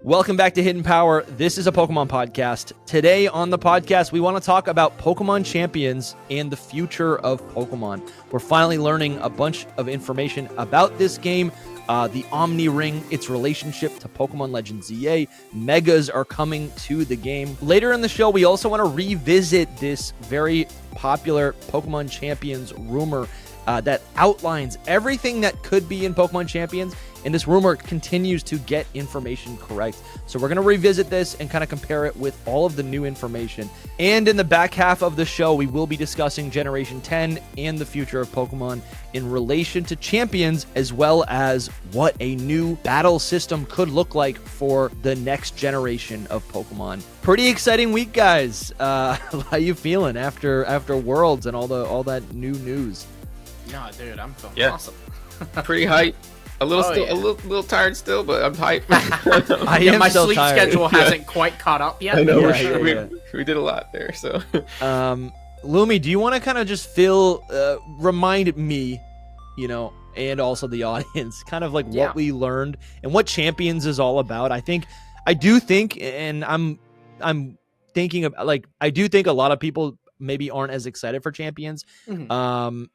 Welcome back to Hidden Power. This is a Pokemon podcast. Today on the podcast, we want to talk about Pokemon Champions and the future of Pokemon. We're finally learning a bunch of information about this game, the Omni Ring, its relationship to Pokemon Legends ZA. Megas are coming to the game. Later in the show, we also want to revisit this very popular Pokemon Champions rumor that outlines everything that could be in Pokemon Champions, and this rumor continues to get information correct. So we're going to revisit this and kind of compare it with all of the new information. And in the back half of the show, we will be discussing Generation 10 and the future of Pokemon in relation to Champions, as well as what a new battle system could look like for the next generation of Pokemon. Pretty exciting week, guys. How you feeling after Worlds and all that new news? No, dude, I'm feeling awesome. Pretty hype. A little tired still, but I'm hyped. My sleep schedule hasn't quite caught up yet. I know. We did a lot there. So, Lumi, do you want to kind of just remind me, and also the audience, kind of like what we learned and what Champions is all about? I do think a lot of people maybe aren't as excited for Champions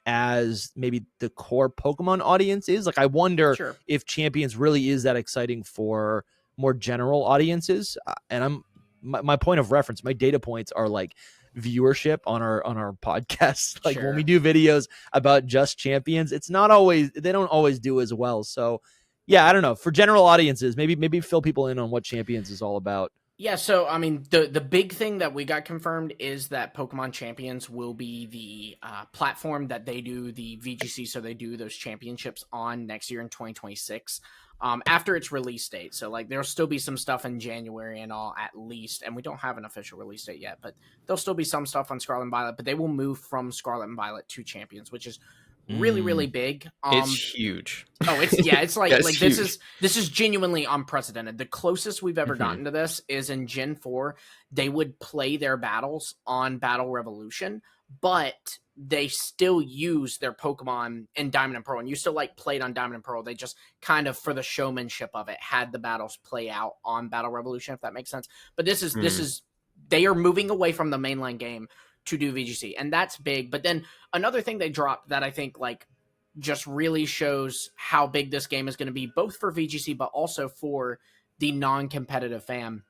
as maybe the core Pokemon audience is. Like, I wonder if Champions really is that exciting for more general audiences. And my point of reference, my data points are like viewership on our podcasts. Like when we do videos about just Champions, they don't always do as well. So yeah, I don't know. For general audiences, maybe fill people in on what Champions is all about. Yeah, so, I mean, the big thing that we got confirmed is that Pokemon Champions will be the platform that they do the VGC, so they do those championships on next year in 2026, after its release date. So, like, there'll still be some stuff in January and all, at least, and we don't have an official release date yet, but there'll still be some stuff on Scarlet and Violet, but they will move from Scarlet and Violet to Champions, which is really big. It's huge. It's like huge. this is genuinely unprecedented. The closest we've ever gotten to this is in Gen 4. They would play their battles on Battle Revolution, but they still use their Pokemon in Diamond and Pearl, and you still played on Diamond and Pearl. They just kind of, for the showmanship of it, had the battles play out on Battle Revolution, if that makes sense. But this is they are moving away from the mainline game to do VGC, and that's big. But then another thing they dropped that I think just really shows how big this game is going to be, both for VGC but also for the non-competitive fan,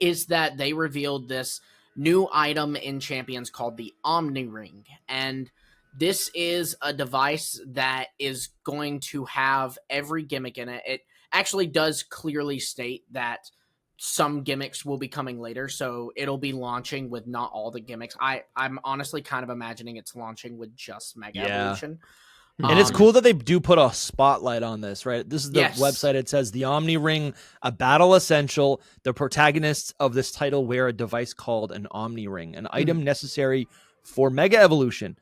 is that they revealed this new item in Champions called the Omni Ring. And this is a device that is going to have every gimmick in it. It actually does clearly state that some gimmicks will be coming later, so it'll be launching with not all the gimmicks. I'm honestly kind of imagining it's launching with just Mega Evolution. And it's cool that they do put a spotlight on this, right? This is the website. It says the Omni Ring, a battle essential. The protagonists of this title wear a device called an Omni Ring, an item necessary for Mega Evolution.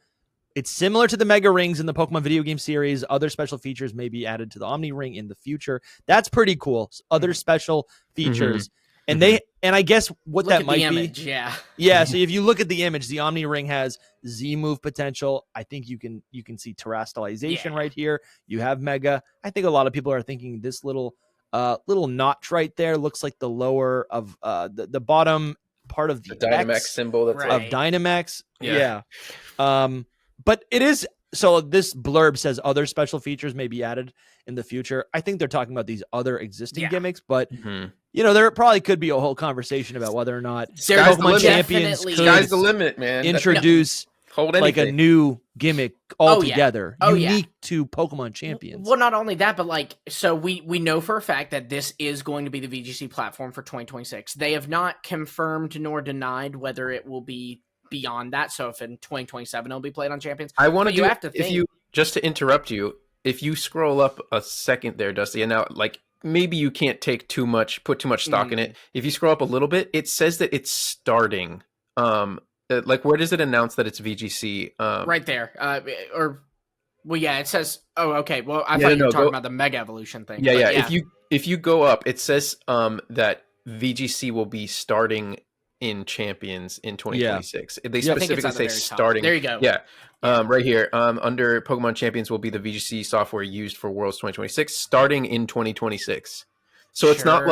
It's similar to the Mega Rings in the Pokemon video game series. Other special features may be added to the Omni Ring in the future. That's pretty cool. Other special features. And I guess what that might be. Yeah. So if you look at the image, the Omni Ring has Z move potential. I think you can see terrestrialization right here. You have Mega. I think a lot of people are thinking this little notch right there looks like the lower of the bottom part of the Dynamax X symbol of Dynamax. Yeah. But it is, so this blurb says other special features may be added in the future. I think they're talking about these other existing gimmicks, but there probably could be a whole conversation about whether or not Pokemon Champions could sky's the limit, man. Introduce a new gimmick altogether, unique to Pokemon Champions. Well, not only that, but so we know for a fact that this is going to be the VGC platform for 2026. They have not confirmed nor denied whether it will be beyond that. So if in 2027 it'll be played on Champions, just to interrupt you, if you scroll up a second there, Dusty, and now maybe you can't put too much stock in it. If you scroll up a little bit, it says that it's starting. Where does it announce that it's VGC? Right there. It says. Oh, okay. Well, I thought you were talking about the Mega Evolution thing. Yeah. If you go up, it says that VGC will be starting in Champions in 2026. They specifically say starting. There you go. Yeah. Right here. Under Pokemon Champions will be the VGC software used for Worlds 2026, starting in 2026. So it's not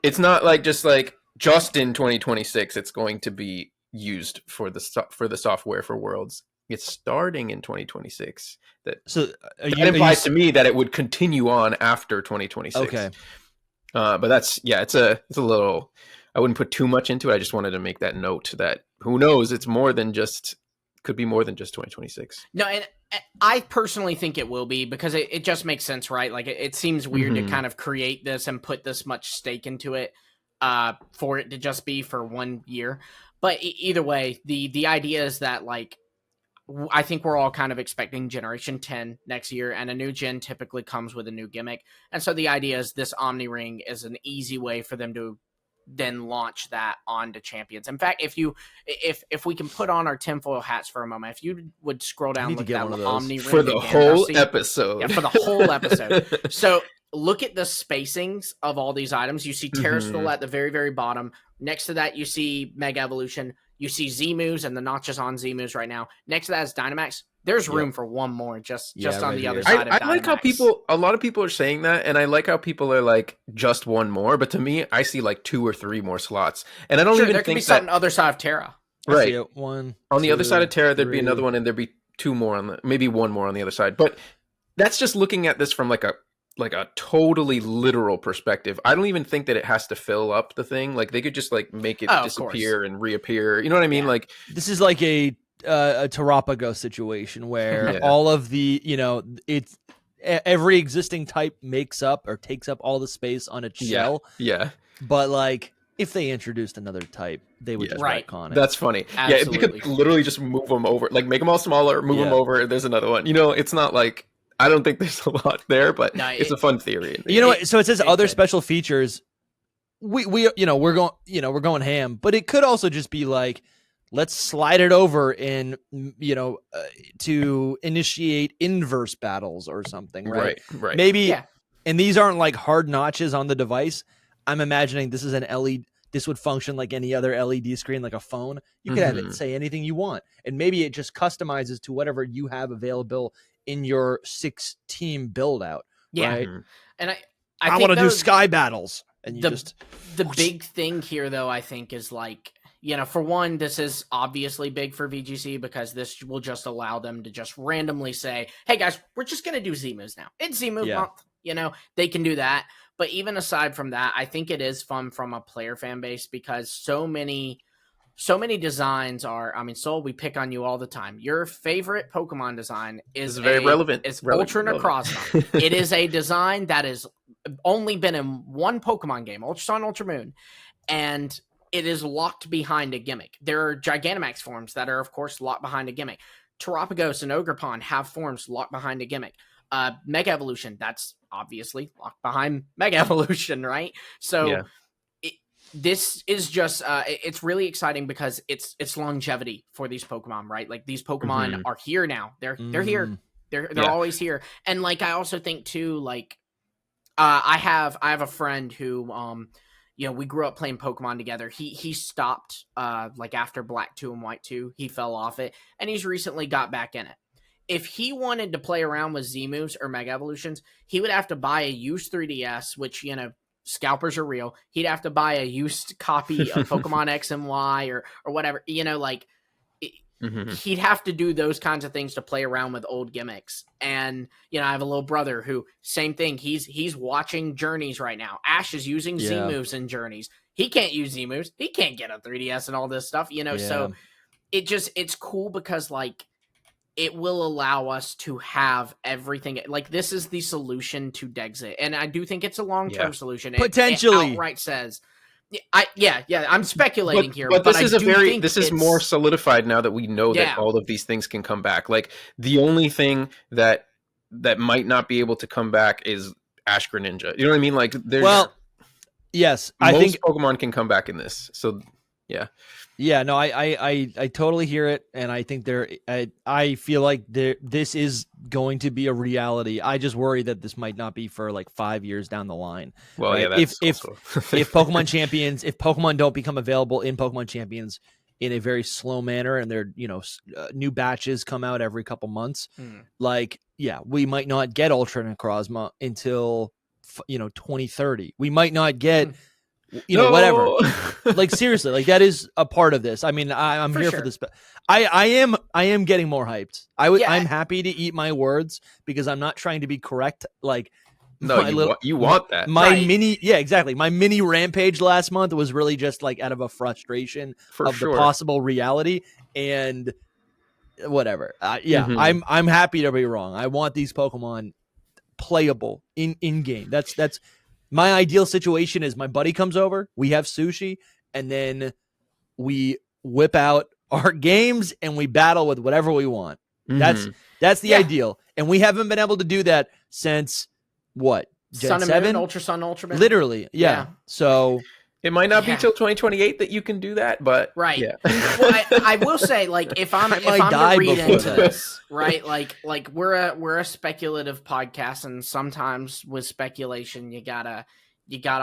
It's not like just in 2026 it's going to be used for the software for Worlds. It's starting in 2026. That implies to me that it would continue on after 2026. Okay. But that's it's a little. I wouldn't put too much into it. I just wanted to make that note that who knows, it's more than just could be more than just 2026. No, and I personally think it will be because it just makes sense, right? Like it seems weird to kind of create this and put this much stake into it for it to just be for 1 year. But either way, the idea is that like I think we're all kind of expecting Generation 10 next year, and a new gen typically comes with a new gimmick. And so the idea is this Omni Ring is an easy way for them to then launch that onto champions. In fact, if we can put on our tinfoil hats for a moment, if you would scroll down, look at that Omni Ring for the whole episode. Yeah, for the whole episode. So look at the spacings of all these items. You see Terrastal at the very, very bottom. Next to that, you see Mega Evolution. You see Z-Moves and the notches on Z-Moves right now. Next to that is Dynamax. There's room for one more just on the other side of Dynamax. I like how a lot of people are saying that, and I like how people are like, just one more. But to me, I see like 2 or 3 more slots. And I don't even there think could be something on the other side of Terra. Right. On the other side of Terra, there'd be another one, and there'd be 2 more maybe 1 more on the other side. But that's just looking at this from like a totally literal perspective. I don't even think that it has to fill up the thing. Like they could just like make it disappear and reappear. You know what I mean? Like this is like a Tarapago situation where all of the, it's every existing type makes up or takes up all the space on its shell. Yeah. But like if they introduced another type, they would just retcon it. That's funny. Absolutely. Yeah, they could literally just move them over, like make them all smaller, move them over. There's another one. It's not like, I don't think there's a lot there, but it's a fun theory. So it says other special features. We're going ham, but it could also just be like, let's slide it over and to initiate inverse battles or something, right? Right. Maybe, and these aren't like hard notches on the device. I'm imagining this is an LED. This would function like any other LED screen, like a phone. You could have it say anything you want, and maybe it just customizes to whatever you have available in your 6-team build out. Right? And I want to do sky battles, and the big thing here, though, I think is like, for one, this is obviously big for VGC because this will just allow them to just randomly say, hey guys, we're just going to do Z-Moves now. It's Z-Move month. They can do that. But even aside from that, I think it is fun from a player fan base because so many designs are, Soul, we pick on you all the time. Your favorite Pokemon design is very relevant. It's Ultra Necrozma. It is a design that has only been in one Pokemon game, Ultra Sun, Ultra Moon, and it is locked behind a gimmick. There are Gigantamax forms that are, of course, locked behind a gimmick. Terapagos and Ogerpon have forms locked behind a gimmick. Mega Evolution, that's obviously locked behind Mega Evolution, right? So this is just it's really exciting because it's longevity for these Pokemon, right? Like these Pokemon are here now. They're here. They're always here. And like I also think too, like I have a friend who we grew up playing Pokemon together. He stopped like after Black 2 and White 2. He fell off it, and he's recently got back in it. If he wanted to play around with Z-Moves or Mega Evolutions, he would have to buy a used 3DS, which, scalpers are real. He'd have to buy a used copy of Pokemon X and Y or whatever, he'd have to do those kinds of things to play around with old gimmicks. And, I have a little brother who, same thing. He's watching Journeys right now. Ash is using Z-Moves in Journeys. He can't use Z-Moves. He can't get a 3DS and all this stuff, so it's cool because like, it will allow us to have everything. Like this is the solution to Dexit, and I do think it's a long-term solution. Potentially, it outright says, I'm speculating here, but this is more solidified now that we know that all of these things can come back. Like the only thing that might not be able to come back is Ash Greninja. You know what I mean? Like yes, I think Pokemon can come back in this. So yeah, no, I totally hear it, and I think I feel like this is going to be a reality. I just worry that this might not be for like 5 years down the line. Well, right? That's if Pokemon Champions, if Pokemon don't become available in Pokemon Champions in a very slow manner, and there new batches come out every couple months, we might not get Ultra Necrozma until 2030. We might not get whatever. Like seriously, like that is a part of this. I mean, I'm here for this. But I am getting more hyped. I'm happy to eat my words because I'm not trying to be correct. Like no, you want that. Exactly. My mini rampage last month was really just like out of a frustration of the possible reality and whatever. I'm happy to be wrong. I want these Pokemon playable in game. That's my ideal situation. Is my buddy comes over, we have sushi, and then we whip out our games and we battle with whatever we want. That's the ideal, and we haven't been able to do that since what, Gen Sun and 7? Moon, Ultra Sun, Ultra Moon. Literally, yeah. So it might not be till 2028 that you can do that, but yeah. Well, I will say, like, if I'm to read into this, right? Like we're a speculative podcast, and sometimes with speculation, you gotta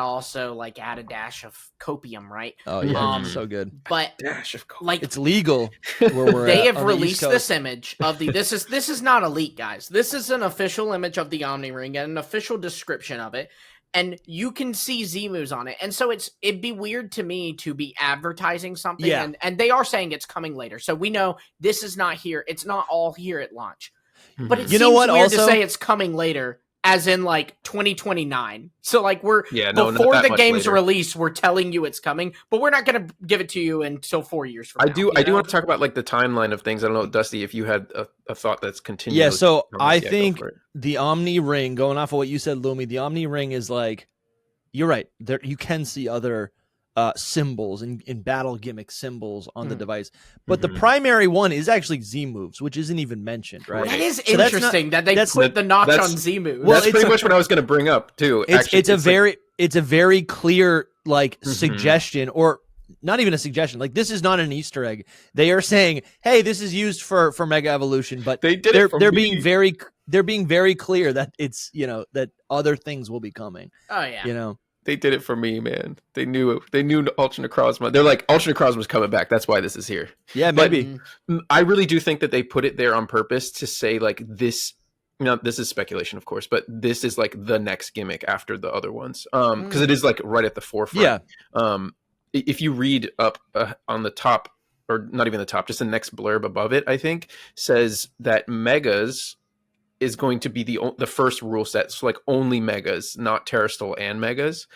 also like add a dash of copium, right? Oh yeah, so good. But dash of copium. Like it's legal where we're they have released this image of the this is not a leak, guys. This is an official image of the Omni ring and an official description of it. And you can see Z-moves on it. And so it'd be weird to me to be advertising something. Yeah. And they are saying it's coming later. So we know this is not here. It's not all here at launch. But it seems weird to say it's coming later, as in like 2029. So like before the game's release, we're telling you it's coming, but we're not going to give it to you until 4 years from now. I do want to talk about like the timeline of things. I don't know, Dusty, if you had a thought that's continuous. Yeah, so I think the Omni ring, going off of what you said, Lumi, the Omni ring is like, you're right. There you can see other symbols in battle gimmick symbols on the device, but the primary one is actually Z moves, which isn't even mentioned, right? That is interesting that they put the notch on Z moves. Well, that's pretty much what I was going to bring up too. It's a very clear like suggestion, or not even a suggestion. Like this is not an Easter egg. They are saying, hey, this is used for Mega Evolution, but they're being very clear that it's that other things will be coming. Oh yeah, They did it for me, man. They knew it. They knew Ultra Necrozma. They're like, Ultra Necrozma's coming back. That's why this is here. Yeah, maybe. But I really do think that they put it there on purpose to say, like, this. This is speculation, of course, but this is like the next gimmick after the other ones. Because it is like right at the forefront. Yeah. If you read up on the top, or not even the top, just the next blurb above it, I think says that Megas is going to be the first rule set, so like only Megas, not Terrestrial and Megas.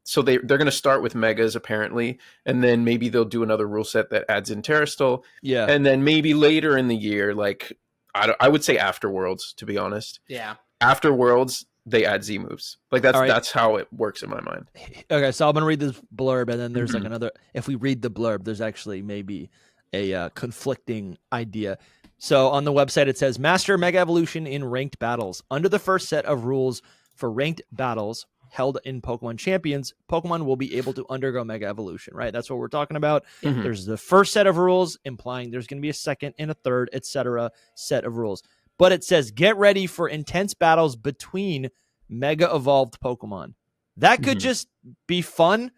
So they're going to start with Megas apparently, and then maybe they'll do another rule set that adds in Terrestrial. Yeah, and then maybe later in the year, like I would say after Worlds, to be honest. Yeah, after Worlds they add Z moves. Like that's how it works in my mind. Okay, so I'm going to read this blurb, and then there's like another. If we read the blurb, there's actually maybe a conflicting idea. So on the website, it says, Master Mega Evolution in ranked battles. Under the first set of rules for ranked battles held in Pokemon Champions, Pokemon will be able to undergo Mega Evolution, right? That's what we're talking about. There's the first set of rules, implying there's going to be a second and a third, etc. set of rules. But it says, get ready for intense battles between Mega Evolved Pokemon. That could just be fun,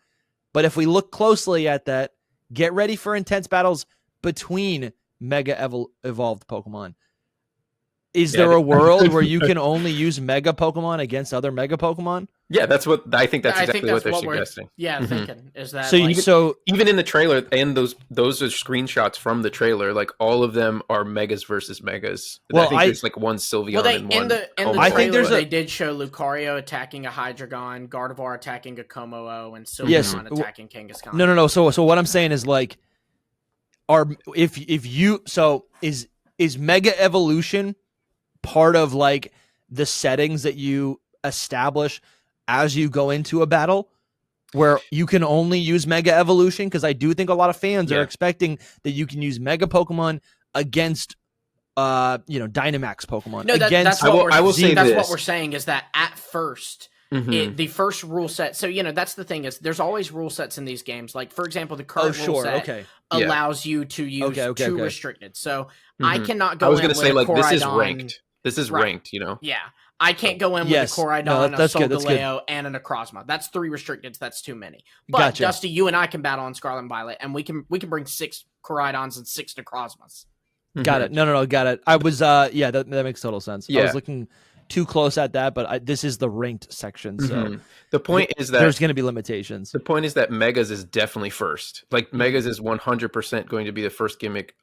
but if we look closely at that, get ready for intense battles between Mega Evolved Pokemon. Is there a world where you can only use Mega Pokemon against other Mega Pokemon? Yeah, that's what I think. That's exactly what they're suggesting. Thinking is that. So even in the trailer, and those are screenshots from the trailer. Like all of them are Megas versus Megas. Well, I think there's like one Sylveon and one. In the trailer, they did show Lucario attacking a Hydreigon, Gardevoir attacking a Komo-o, and Sylveon attacking Kangaskhan. No. So what I'm saying is like, is Mega Evolution part of like the settings that you establish as you go into a battle where you can only use Mega Evolution? Because I do think a lot of fans are expecting that you can use Mega Pokemon against Dynamax Pokemon. No, that's what we're saying is that at first the first rule set. So that's the thing is there's always rule sets in these games. Like for example, the current rule set allows you to use two restricted. So I cannot go. I was going to say like Koraidon, this is ranked. This is ranked, Yeah. I can't go in with a Koraidon, a Solgaleo, and a Necrozma. That's 3 restricted. That's too many. But Dusty, you and I can battle on Scarlet and Violet, and we can bring 6 Koraidons and 6 Necrozmas. Got it. No, got it. I was that makes total sense. I was looking too close at that, but this is the ranked section, so the point is that there's going to be limitations. The point is that Megas is definitely first. Like Megas is 100% going to be the first gimmick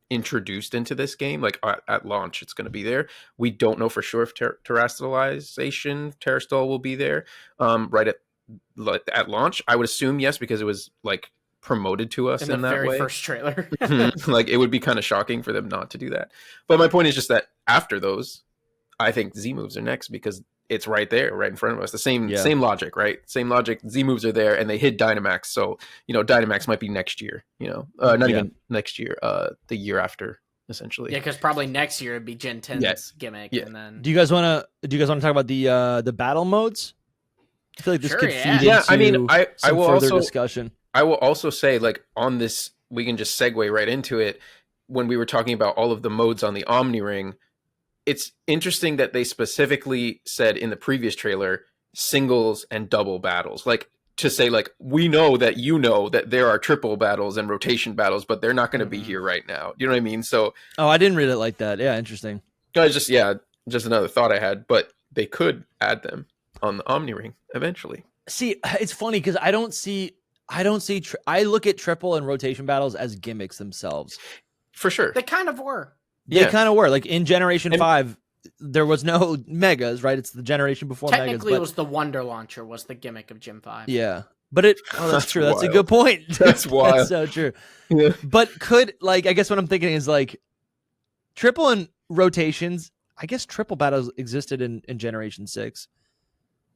introduced into this game. Like at launch, it's going to be there. We don't know for sure if terrestrialization, Terrastall will be there right at launch. I would assume yes, because it was like promoted to us in that very way. First trailer. Like it would be kind of shocking for them not to do that. But my point is just that after those, I think Z moves are next because it's right there, right in front of us. The same logic, right? Same logic. Z moves are there, and they hid Dynamax. So Dynamax might be next year. Not even next year. The year after, essentially. Yeah, because probably next year it'd be Gen 10's gimmick, and then. Do you guys want to talk about the battle modes? I feel like this could feed into I mean, I will further also discussion. I will also say, like on this, we can just segue right into it. When we were talking about all of the modes on the Omni Ring. It's interesting that they specifically said in the previous trailer singles and double battles, like to say like we know that there are triple battles and rotation battles, but they're not going to be here right now. You know what I mean? So I didn't read it like that. Yeah, interesting. Guys, just another thought I had, but they could add them on the Omni Ring eventually. See, it's funny because I look at triple and rotation battles as gimmicks themselves. For sure, they kind of were. They kind of were. Like in Generation 5, there was no Megas, right? It's the generation before Megas. Technically, it was the Wonder Launcher was the gimmick of Gen 5. Yeah. But that's true. Wild. That's a good point. That's wild. That's so true. Yeah. But I guess what I'm thinking is like triple and rotations, I guess triple battles existed in Generation 6.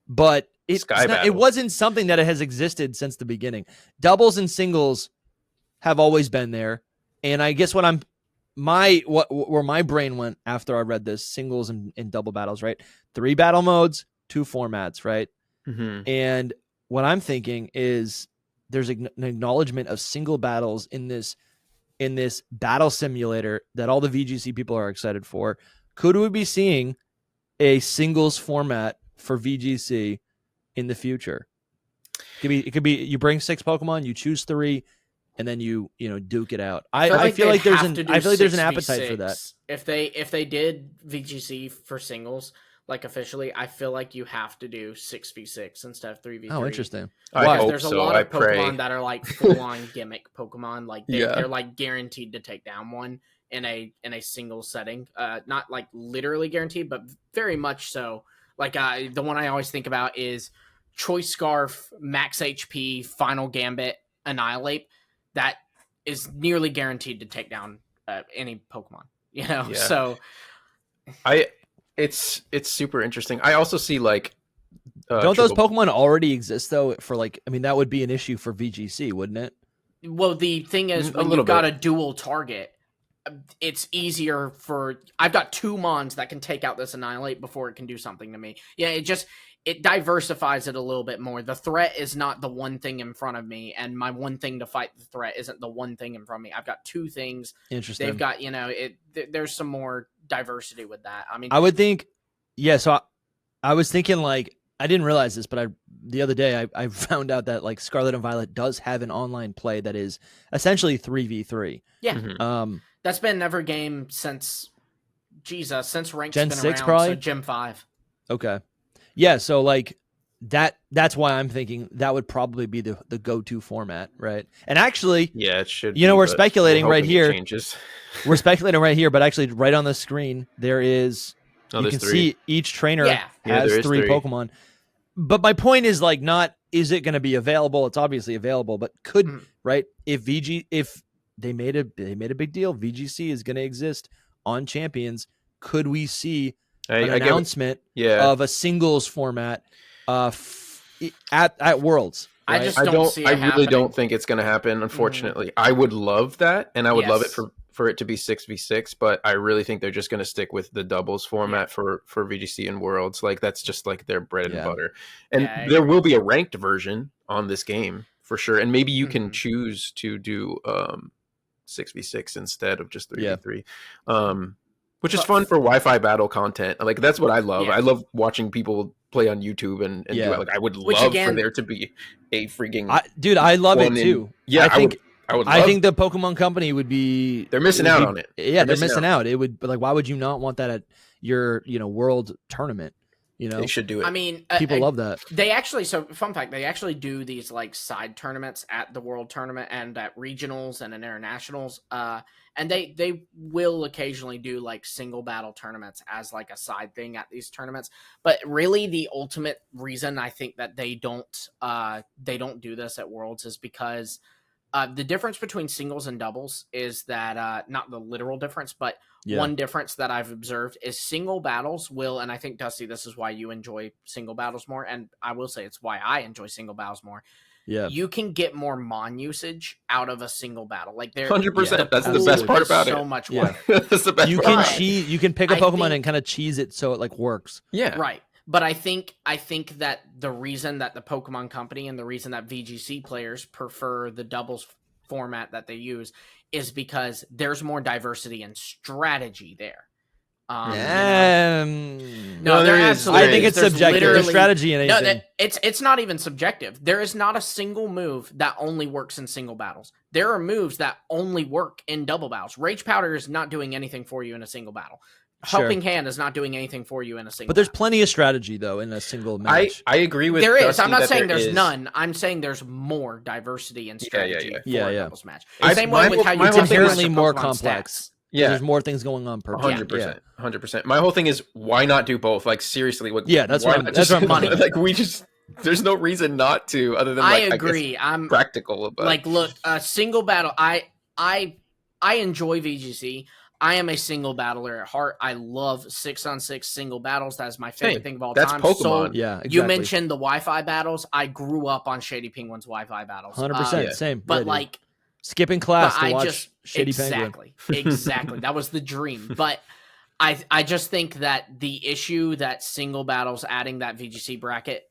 But it wasn't something that has existed since the beginning. Doubles and singles have always been there. And I guess where my brain went after I read this, singles and double battles, right? 3 battle modes, 2 formats, right? Mm-hmm. And what I'm thinking is there's an acknowledgement of single battles in this battle simulator that all the VGC people are excited for. Could we be seeing a singles format for VGC in the future? It could be you bring 6 Pokemon, you choose 3, and then you duke it out. I feel like there's an appetite for that. If they did VGC for singles, like officially, I feel like you have to do 6v6 instead of 3v3. Oh, interesting. There's a lot of Pokemon that are like full-on gimmick Pokemon. Like they're like guaranteed to take down one in a single setting. Not like literally guaranteed, but very much so. Like the one I always think about is Choice Scarf, Max HP, Final Gambit, Annihilate. That is nearly guaranteed to take down any Pokemon, So it's super interesting. I also see like don't those Pokemon already exist though? For that would be an issue for VGC, wouldn't it? Well, the thing is, when you've got a dual target, it's easier for. I've got 2 Mons that can take out this Annihilate before it can do something to me. Yeah, it diversifies it a little bit more. The threat is not the one thing in front of me, and my one thing to fight the threat isn't the one thing in front of me. I've got 2 things. Interesting. They've got, there's some more diversity with that. I would think, so I was thinking like, I didn't realize this, but the other day I found out that like Scarlet and Violet does have an online play that is essentially 3v3. Yeah. Mm-hmm. That's been every game since rank's Gen been 6 around, probably? so Gen 5. Okay. Yeah, so like that's why I'm thinking that would probably be the go-to format, right? And actually, yeah, it should. We're speculating right here. Changes. We're speculating right here, but actually, right on the screen there is. You can 3. See each trainer has 3 3 Pokemon. But my point is like, not is it going to be available? It's obviously available, but right if they made a big deal, VGC is going to exist on Champions. Could we see an announcement of a singles format at Worlds? Right? I really don't think it's going to happen. Unfortunately, I would love that, and I would love it for it to be 6v6. But I really think they're just going to stick with the doubles format for VGC and Worlds. Like that's just like their bread and butter. And there will be a ranked version on this game for sure. And maybe you can choose to do 6v6 instead of just 3v3. Which is fun for Wi-Fi battle content. Like that's what I love. I love watching people play on YouTube and do it. Like I would love for there to be a freaking I love it too. I think the Pokemon Company would be. They're missing out on it. Yeah, they're missing out. It would, but like, why would you not want that? your world tournament. They should do it. I mean, people love that. They actually, so fun fact, they actually do these like side tournaments at the world tournament and at regionals and in internationals. And they will occasionally do like single battle tournaments as like a side thing at these tournaments. But really the ultimate reason I think that they don't do this at Worlds is because the difference between singles and doubles is that not the literal difference, but one difference that I've observed is single battles will, and I think, Dusty, this is why you enjoy single battles more, and I will say it's why I enjoy single battles more. Yeah, you can get more mon usage out of a single battle. Like 100%. That's the best part about it. So much more. That's the best. You part. can cheese. You can pick a Pokemon and kind of cheese it so it like works. Yeah, right. But I think that the reason that the Pokemon Company and the reason that VGC players prefer the doubles format that they use is because there's more diversity and strategy there. No, there absolutely. I think it's subjective. There's strategy in anything. No, it's not even subjective. There is not a single move that only works in single battles. There are moves that only work in double battles. Rage Powder is not doing anything for you in a single battle. Helping Hand is not doing anything for you in a single But there's plenty of strategy, though, in a single match. I agree with there is. Dusty I'm not saying there there's is. none. I'm saying there's more diversity and strategy for a doubles match. Same way with how it's inherently more complex. Stats. Yeah, there's more things going on per 100%. 100%. My whole thing is, why not do both? Like, seriously. That's what money. Like, there's no reason not to, other than, like, I agree. I'm practical. But like, look, a single battle, I enjoy VGC. I am a single battler at heart. I love 6-on-6 single battles. That is my favorite thing of all time. That's Pokemon. So, exactly. You mentioned the Wi-Fi battles. I grew up on Shady Penguin's Wi-Fi battles. 100%. Same. But like skipping class to watch Shady Penguin. Exactly. That was the dream. But I just think that the issue that single battles adding that VGC bracket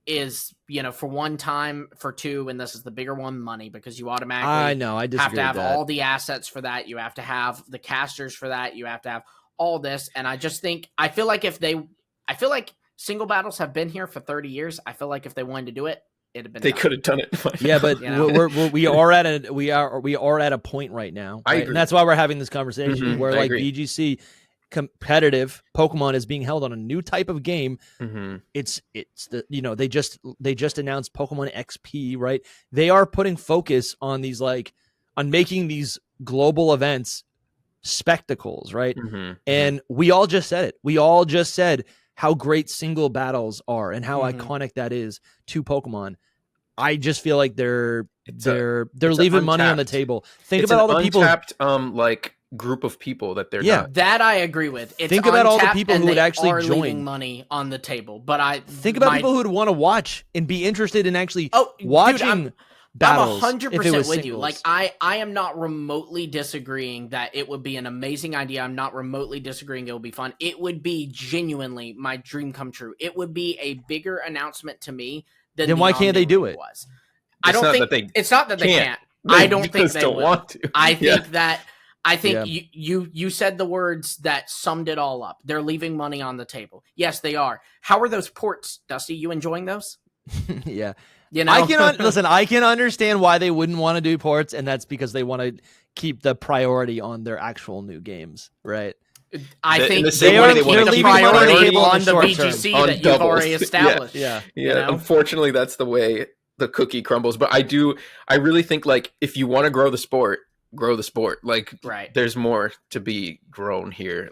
is, for one time, for two, and this is the bigger one, money, because you automatically I disagree have to have with that. all the assets for that. You have to have the casters for that. You have to have all this. And I just think, I feel like single battles have been here for 30 years. I feel like if they wanted to do it, it'd have been they could have done it. Yeah, but we are at a point right now. Right? And that's why we're having this conversation where like VGC competitive Pokemon is being held on a new type of game. It's the they just announced Pokemon XP, right? They are putting focus on these on making these global events spectacles, right? And we all just said it. We all just said how great single battles are and how iconic that is to Pokemon. I just feel like they're leaving money on the table. Think about all the people untapped, group of people that they're not. That I agree with. It's think about all the people who would actually join. Leaving money on the table, but think about people who would want to watch and be interested in actually watching battles. I'm 100% with you. Like I am not remotely disagreeing that it would be an amazing idea. I'm not remotely disagreeing it would be fun. It would be genuinely my dream come true. It would be a bigger announcement to me than then why can't they do it? Was. I don't think it's not that they can't. I don't think they want to. I think that. I think you said the words that summed it all up. They're leaving money on the table. Yes, they are. How are those ports, Dusty? You enjoying those? Yeah. I can understand why they wouldn't want to do ports, and that's because they want to keep the priority on their actual new games, right? I think they are leaving the priority on the VGC that you've already established. Yeah. Unfortunately, that's the way the cookie crumbles. But I really think if you want to grow the sport, there's more to be grown here.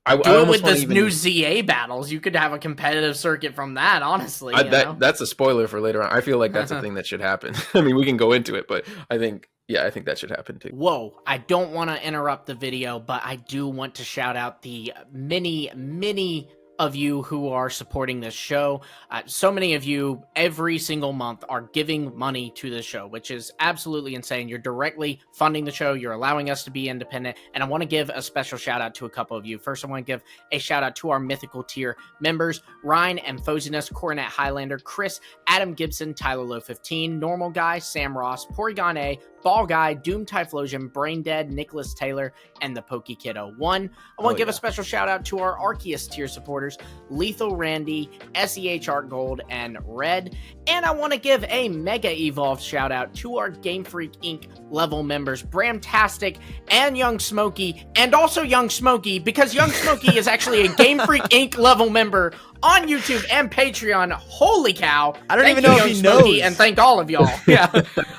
I do it with this new ZA battles. You could have a competitive circuit from that, honestly. That's a spoiler for later on. I feel like that's a thing that should happen. I mean, we can go into it, but I think that should happen too. Whoa, I don't want to interrupt the video, but I do want to shout out the many of you who are supporting this show. So many of you every single month are giving money to the show, which is absolutely insane. You're directly funding the show. You're allowing us to be independent. And I want to give a special shout out to a couple of you. First, I want to give a shout out to our mythical tier members, Ryan Amphosinus, Coronet Highlander, Chris, Adam Gibson, Tyler Low 15, Normal Guy, Sam Ross, Porygon A, Ball Guy, Doom Typhlosion, Brain Dead, Nicholas Taylor, and the Poke Kiddo 1. I want to give a special shout out to our Arceus tier supporters, members, Lethal Randy, SEH Art Gold, and Red. And I want to give a Mega Evolved shout out to our Game Freak Inc. level members, Bramtastic and Young Smokey, and also Young Smokey, because Young Smokey is actually a Game Freak Inc. level member on YouTube and Patreon. Holy cow. I don't even know if he knows. And thank all of y'all. Yeah.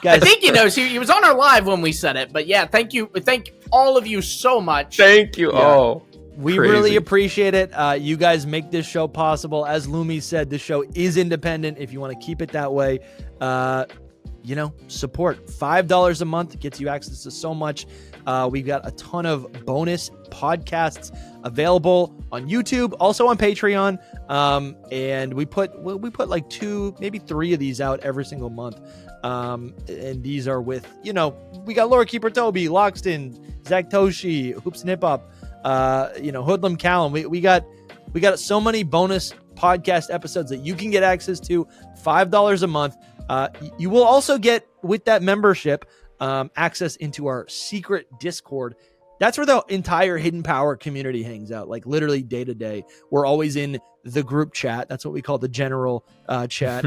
Guys, I think he knows. He was on our live when we said it. But yeah, thank you. Thank all of you so much. Thank you. Yeah. Oh, we crazy. really appreciate it. You guys make this show possible. As Lumi said, this show is independent. If you want to keep it that way, support. $5 a month gets you access to so much. We've got a ton of bonus podcasts available on YouTube, also on Patreon. And we put like 2, maybe 3 of these out every single month. And these are with, we got Lore Keeper Toby, Lockston, Zach Toshi, Hoops and Hip Hop, Hoodlum Callum. We got so many bonus podcast episodes that you can get access to. $5 a month. You will also get, with that membership, access into our secret Discord. That's where the entire Hidden Power community hangs out, like literally day to day. We're always in the group chat. That's what we call the general chat.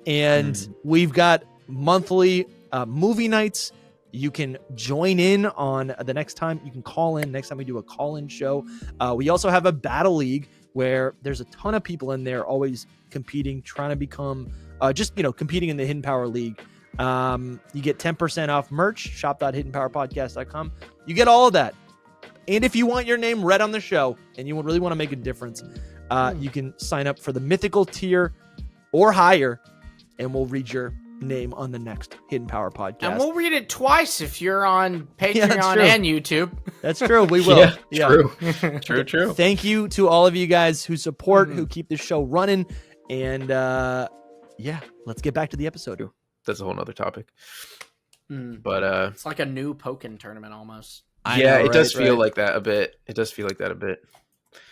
And we've got monthly movie nights. You can join in on the next time. You can call in next time we do a call-in show. We also have a battle league where there's a ton of people in there always competing, trying to become competing in the Hidden Power League. You get 10% off merch, shop.hiddenpowerpodcast.com. You get all of that. And if you want your name read on the show and you really want to make a difference, you can sign up for the mythical tier or higher, and we'll read your name on the next Hidden Power podcast. And we'll read it twice if you're on Patreon and YouTube. That's true. We will. True. Thank you to all of you guys who support, who keep this show running. And let's get back to the episode. That's a whole nother topic. But it's like a new Pokken tournament almost. It does feel like that a bit.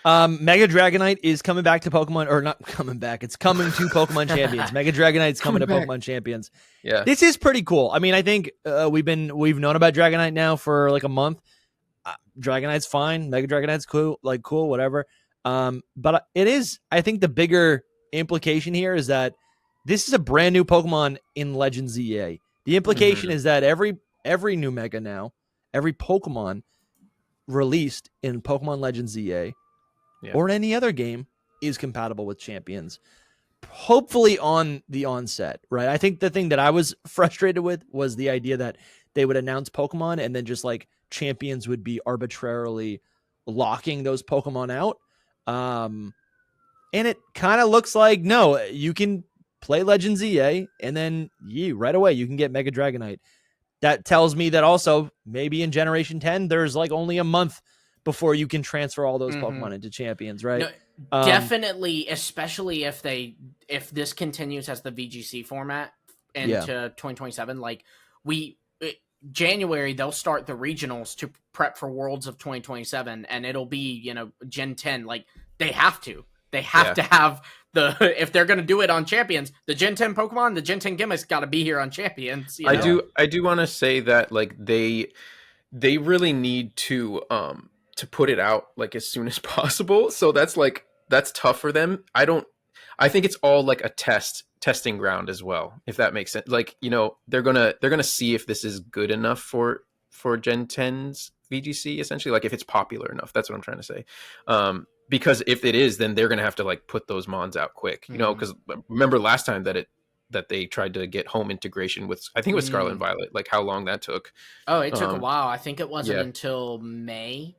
Mega Dragonite is coming back to Pokemon, or not coming back. It's coming to Pokemon Champions. Mega Dragonite's coming to Pokemon Champions. Yeah, this is pretty cool. I mean, I think we've known about Dragonite now for like a month. Dragonite's fine. Mega Dragonite's cool, whatever. But it is. I think the bigger implication here is that this is a brand new Pokemon in Legends EA. The implication is that every new Mega now, every Pokemon released in Pokemon Legends EA or any other game is compatible with Champions. Hopefully on the onset, right? I think the thing that I was frustrated with was the idea that they would announce Pokemon and then just like Champions would be arbitrarily locking those Pokemon out. And it kind of looks like, no, you can play Legends EA, and then right away you can get Mega Dragonite. That tells me that also maybe in Generation 10 there's like only a month before you can transfer all those Pokemon into Champions, right? No, definitely, especially if this continues as the VGC format into 2027. Like January they'll start the regionals to prep for Worlds of 2027, and it'll be Gen 10. Like they have to have if they're going to do it on Champions, the Gen 10 Pokemon, the Gen 10 gimmicks got to be here on Champions. I do want to say that like they really need to put it out like as soon as possible. So that's tough for them. I think it's all like a testing ground as well, if that makes sense. Like, they're going to see if this is good enough for Gen 10's VGC, essentially, like if it's popular enough. That's what I'm trying to say. Because if it is, then they're going to have to like put those mons out quick, because remember last time that they tried to get home integration with, I think it was Scarlet and Violet, like how long that took. Oh, it took a while. I think it wasn't until May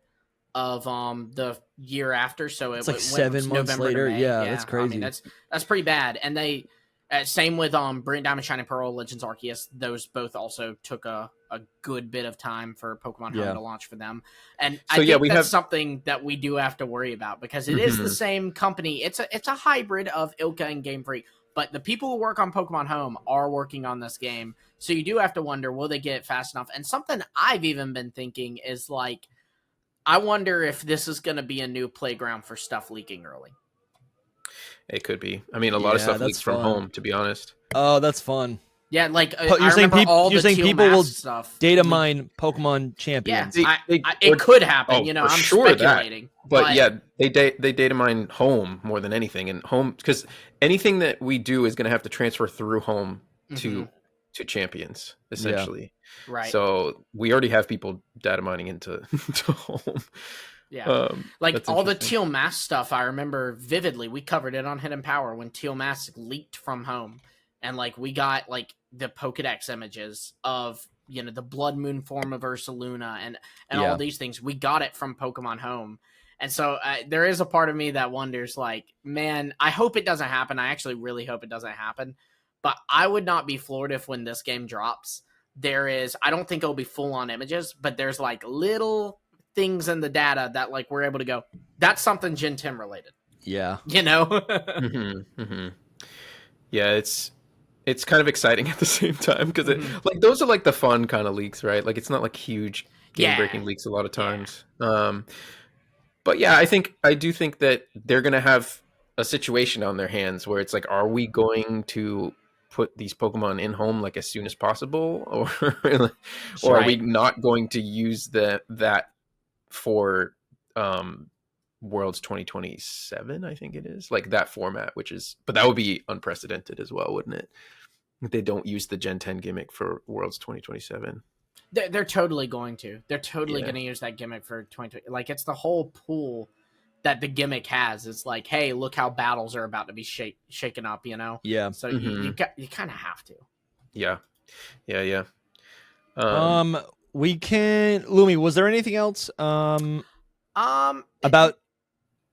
of the year after. So it's like 7 months November later. Yeah, that's crazy. I mean, that's pretty bad. And they, same with Brilliant Diamond, Shining Pearl, Legends Arceus. Those both also took a good bit of time for Pokemon Home to launch for them. And so, I think that's something that we do have to worry about, because it is the same company. It's a hybrid of Ilka and Game Freak, but the people who work on Pokemon Home are working on this game. So you do have to wonder, will they get it fast enough? And something I've even been thinking is like, I wonder if this is going to be a new playground for stuff leaking early. It could be. I mean, a lot of stuff leaks from home, to be honest. Oh, that's fun. Yeah, like You're saying people will stuff data mine Pokemon champions. Yeah, it could happen. You know, I'm sure speculating. But yeah, they data mine home more than anything, and home because anything that we do is going to have to transfer through home to champions essentially. Yeah. Right. So we already have people data mining into to home. Yeah. Like all the Teal Mask stuff, I remember vividly. We covered it on Hidden Power when Teal Mask leaked from home. And like we got like the Pokedex images of, you know, the Blood Moon form of Ursaluna and all these things. We got it from Pokemon Home. And so there is a part of me that wonders, like, man, I hope it doesn't happen. I actually really hope it doesn't happen. But I would not be floored if when this game drops, I don't think it'll be full on images, but there's like little things in the data that like we're able to go, that's something Gen 10 related. Yeah. You know? Yeah, it's kind of exciting at the same time because like those are like the fun kind of leaks, right? Like it's not like huge game breaking leaks a lot of times. But yeah, I do think that they're gonna have a situation on their hands where it's like, are we going to put these Pokemon in home like as soon as possible, or are we not going to use that for Worlds 2027? I think it is like that format, but that would be unprecedented as well, wouldn't it? They don't use the Gen 10 gimmick for Worlds 2027. They're totally going to. They're totally going to use that gimmick for 2020. Like it's the whole pool that the gimmick has. It's like, hey, look how battles are about to be shaken up. You know? Yeah. So you kind of have to. Yeah. We can. Lumi, was there anything else? About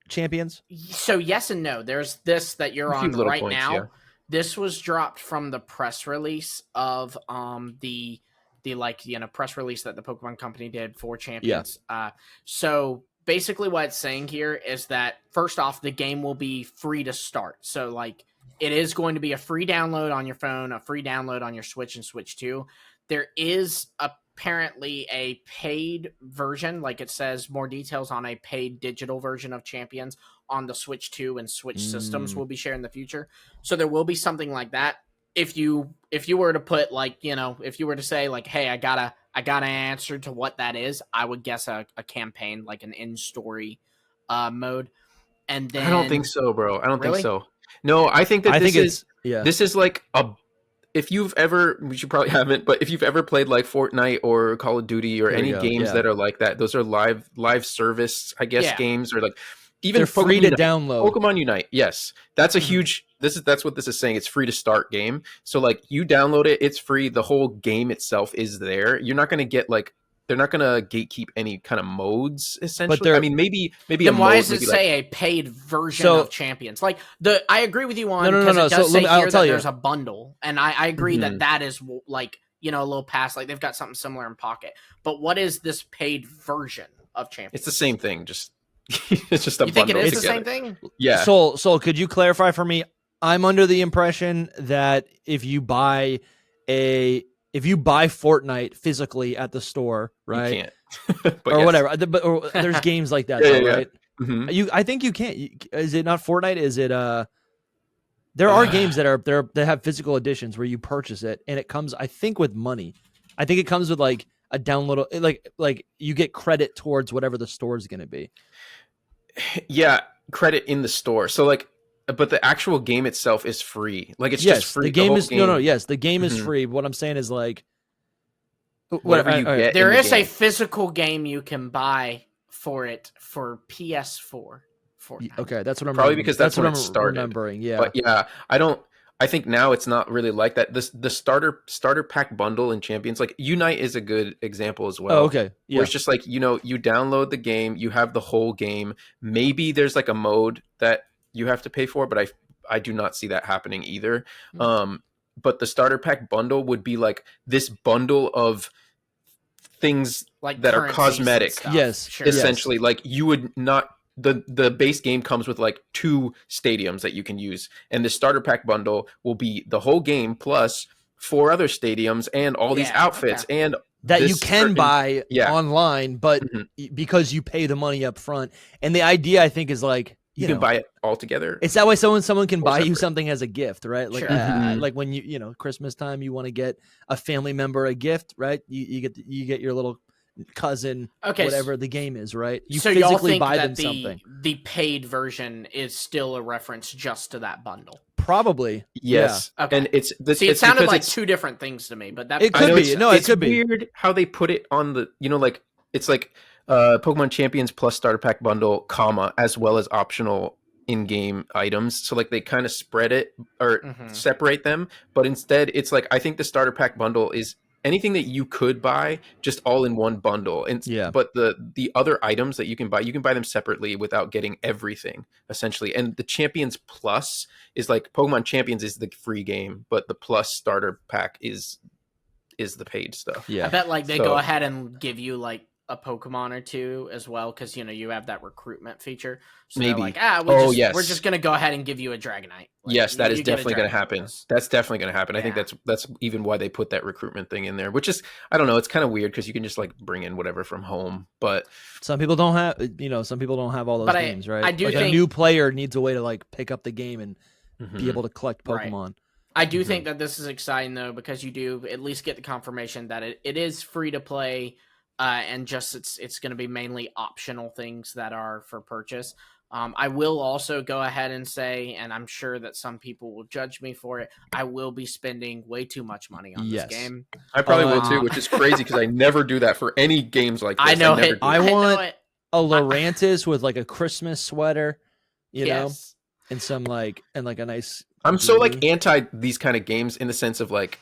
champions? So yes and no. There's this that you're on right now. Yeah. This was dropped from the press release of the like, you know, press release that the Pokemon Company did for champions. Yeah. So basically what it's saying here is that first off, the game will be free to start. So like it is going to be a free download on your phone, a free download on your Switch and Switch 2. There is apparently a paid version, like it says more details on a paid digital version of Champions on the Switch 2 and Switch systems will be shared in the future. So there will be something like that. If you were to put like, you know, if you were to say like, hey, I got an answer to what that is, I would guess a campaign, like an in-story mode. And then I don't think so, bro. I don't think so. No, I think that this is like if you've ever, we should probably haven't, but if you've ever played like Fortnite or Call of Duty or any games that are like that, those are live service, I guess, games, or like even they're free to download. Pokemon Unite, yes, that's a huge. That's what this is saying. It's free to start game. So like you download it, it's free. The whole game itself is there. You're not going to get like, they're not going to gatekeep any kind of modes, essentially. But I mean, maybe. Then why does it say a paid version of Champions? Like I agree with you on because it does say here that there's a bundle, and I agree that is like, you know, a little past. Like they've got something similar in Pocket. But what is this paid version of Champions? It's the same thing. Just it's just a you bundle. Think it is together. The same thing? Yeah. Soul, could you clarify for me? I'm under the impression that if you buy Fortnite physically at the store, right? You can't. Or whatever. But there's games like that, right? Mm-hmm. I think you can't. Is it not Fortnite? Is it there are games that have physical editions where you purchase it and it comes, I think, with money. I think it comes with like a download, like you get credit towards whatever the store is going to be. Yeah, credit in the store. So like, but the actual game itself is free. Like it's just free. The game is no. Yes, the game is free. What I'm saying is like, whatever you get. There is a physical game you can buy for it for PS4. Okay, that's what I'm probably because that's when what it started. Remembering. Yeah, but yeah, I think now it's not really like that. The starter pack bundle in Champions, like Unite, is a good example as well. Oh, okay, yeah. Where it's just like, you know, you download the game, you have the whole game. Maybe there's like a mode that you have to pay for, but I do not see that happening either. But the starter pack bundle would be like this bundle of things like that are cosmetic. Yes, sure. Essentially, like you would not. The base game comes with like 2 stadiums that you can use, and the starter pack bundle will be the whole game plus 4 other stadiums and all these outfits and that you can buy online, but because you pay the money up front. And the idea, I think, is like, you can buy it all together. It's that way. Someone can buy you separate. something as a gift, right? Like, Sure. like when Christmas time, you want to get a family member a gift, right? You get your little cousin, whatever the game is, right? You so physically y'all think buy that them something. the paid version is still a reference just to that bundle? Probably. Yes. Yeah. Okay. And it sounded like it's, two different things to me, but that It could be. No, it could be. It's weird how they put it on the, like, it's like Pokemon Champions plus starter pack bundle, comma, as well as optional in-game items. So like they kind of spread it or separate them, but instead it's like, I think the starter pack bundle is anything that you could buy just all in one bundle. And but the other items that you can buy them separately without getting everything, essentially. And the Champions Plus is like Pokemon Champions is the free game, but the Plus starter pack is the paid stuff. I bet like they go ahead and give you like a Pokemon or two as well, because you have that recruitment feature. So maybe like, we're just gonna go ahead and give you a Dragonite. Like, yes, that is definitely gonna happen. That's definitely gonna happen. I think that's even why they put that recruitment thing in there, which is, I don't know, it's kind of weird because you can just like bring in whatever from home, but some people don't have all those games, right? I do think a new player needs a way to like pick up the game and be able to collect Pokemon. Right. I do think that this is exciting though, because you do at least get the confirmation that it is free to play. And just it's going to be mainly optional things that are for purchase. I will also go ahead and say, and I'm sure that some people will judge me for it, I will be spending way too much money on this game. I probably will too, which is crazy because I never do that for any games like this. I know I want a Lurantis with like a Christmas sweater, you know, and some like a nice. I'm so like anti these kind of games in the sense of like,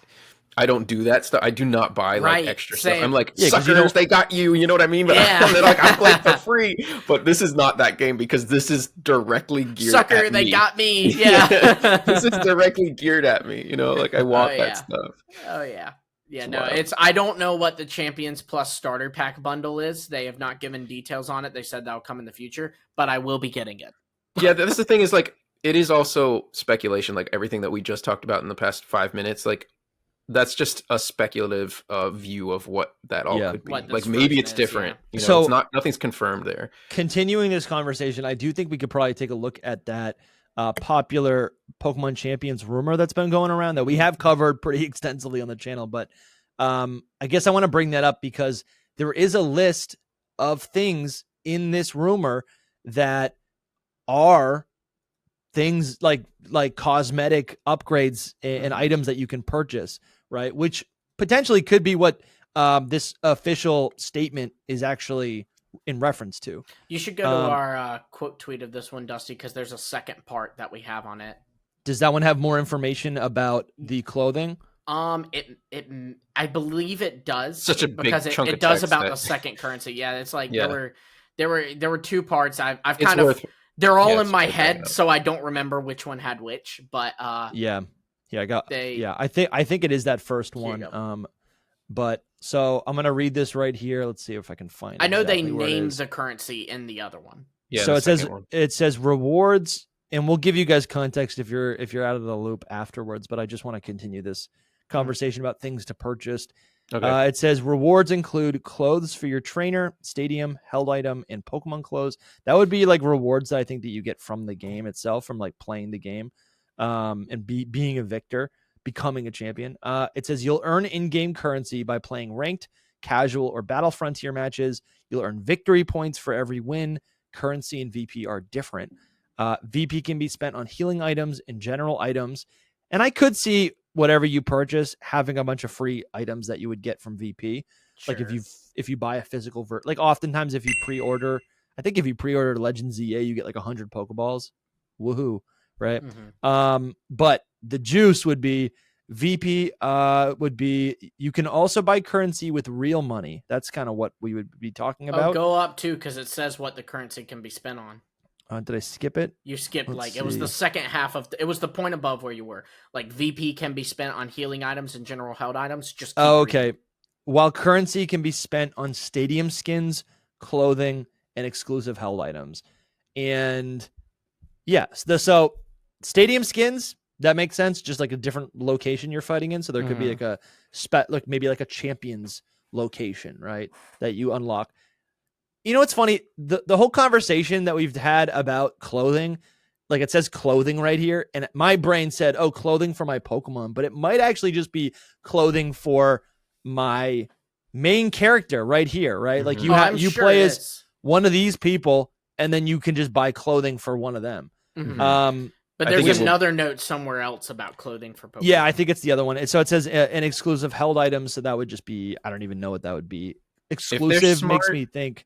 I don't do that stuff. I do not buy like extra stuff. I'm like, suckers, they got you. You know what I mean? But they're like, I'm playing for free. But this is not that game because this is directly geared at me. They got me. Yeah. This is directly geared at me. Like I want that stuff. Oh, yeah. Yeah, no, I don't know what the Champions Plus starter pack bundle is. They have not given details on it. They said that'll come in the future, but I will be getting it. Yeah, that's the thing is like, it is also speculation, like everything that we just talked about in the past 5 minutes. Like, that's just a speculative view of what that all could be. Like maybe it's different. So it's nothing's confirmed there. Continuing this conversation, I do think we could probably take a look at that popular Pokemon Champions rumor that's been going around that we have covered pretty extensively on the channel. But I guess I want to bring that up because there is a list of things in this rumor that are things like cosmetic upgrades and items that you can purchase, right? Which potentially could be what this official statement is actually in reference to. You should go to our quote tweet of this one, Dusty, because there's a second part that we have on it. Does that one have more information about the clothing? I believe it does. Such a big because chunk it of does text about that... the second currency. Yeah, it's like there were two parts. I've kind of worth... They're all in my head, so I don't remember which one had which. But I think it is that first one. But so I'm gonna read this right here. Let's see if I can find. I know they named the currency in the other one. Yeah. So it says rewards, and we'll give you guys context if you're out of the loop afterwards. But I just want to continue this conversation about things to purchase. Okay. It says rewards include clothes for your trainer, stadium, held item, and Pokemon clothes. That would be like rewards that I think that you get from the game itself, from like playing the game, and being a victor, becoming a champion. It says you'll earn in-game currency by playing ranked, casual, or battle frontier matches. You'll earn victory points for every win. Currency and VP are different. VP can be spent on healing items and general items. And I could see whatever you purchase having a bunch of free items that you would get from VP. Sure. Like if you buy a physical like oftentimes if you pre-order Legends ZA, you get like 100 Pokeballs. Woohoo, right? Mm-hmm. But the juice would be VP would be you can also buy currency with real money. That's kind of what we would be talking about. Go up too, because it says what the currency can be spent on. Did I skip it? You skipped it was the second half of it was the point above where you were. Like VP can be spent on healing items and general held items. Just okay. Reading. While currency can be spent on stadium skins, clothing, and exclusive held items. And yes, so stadium skins, that makes sense. Just like a different location you're fighting in. So there could be like a maybe like a champions location, right? That you unlock. You know what's funny? The whole conversation that we've had about clothing, like it says clothing right here, and my brain said, oh, clothing for my Pokemon, but it might actually just be clothing for my main character right here, right? Like you play as one of these people, and then you can just buy clothing for one of them. But there's another note somewhere else about clothing for Pokemon. Yeah, I think it's the other one. So it says an exclusive held item, so that would just be, I don't even know what that would be. Exclusive makes me think.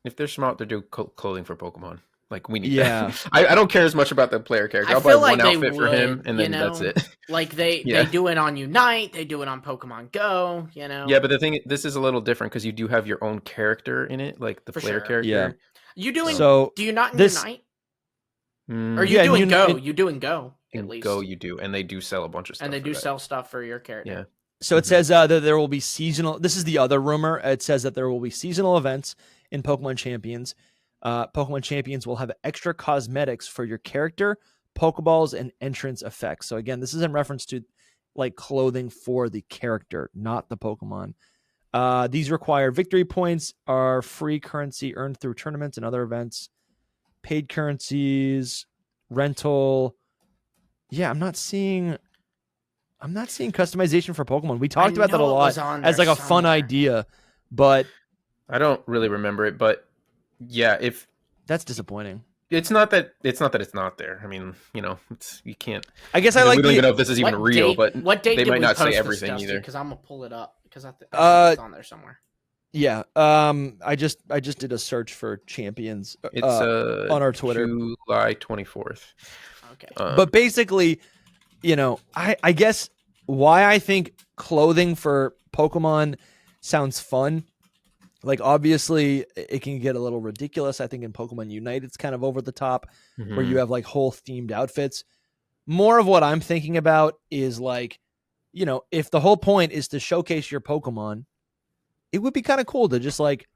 If they're smart, they're doing clothing for Pokemon. Like, we need that. I don't care as much about the player character. I'll buy one outfit for him, and then that's it. Like, they do it on Unite, they do it on Pokemon Go, you know? Yeah, but the thing, this is a little different because you do have your own character in it, like the player character. Yeah. Do you not in Unite? Or you doing Go? You doing Go, at least. Go, you do. And they do sell a bunch of stuff. And they do sell stuff for your character. Yeah. So it says that there will be seasonal. This is the other rumor. It says that there will be seasonal events in Pokemon Champions. Pokemon Champions will have extra cosmetics for your character, Pokeballs, and entrance effects. So again, this is in reference to like clothing for the character, not the Pokemon. These require victory points, are free currency earned through tournaments and other events, paid currencies, rental. Yeah, I'm not seeing customization for Pokemon. We talked about that a lot as like a fun idea, but I don't really remember it. But yeah, if that's disappointing. It's not that it's not there. I mean, you know, you can't. I guess we don't even know if this is even real, but what date they did might we not post say everything this, either. Because I'm gonna pull it up because I think it's on there somewhere. Yeah. I just did a search for champions. It's on our Twitter, July 24th. Okay. But basically, you know, I guess why I think clothing for Pokemon sounds fun. Like, obviously, it can get a little ridiculous. I think in Pokemon Unite, it's kind of over the top, where you have like whole themed outfits. More of what I'm thinking about is like, you know, if the whole point is to showcase your Pokemon, it would be kind of cool to just like,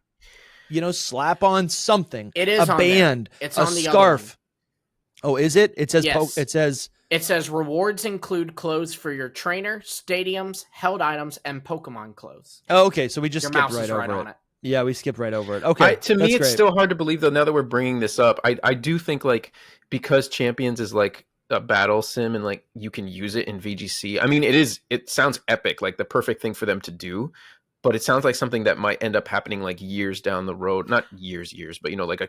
you know, slap on something. It is a band, it's a on the scarf. Oh, is it? It says yes. It says rewards include clothes for your trainer, stadiums, held items, and Pokemon clothes. Oh, okay, so we just your skipped mouse is right over on it. Yeah, we skipped right over it. Okay, to me, it's great. still hard to believe though. Now that we're bringing this up, I do think like because Champions is like a battle sim and like you can use it in VGC. I mean, it sounds epic, like the perfect thing for them to do. But it sounds like something that might end up happening like years down the road. Not years, but you know, like a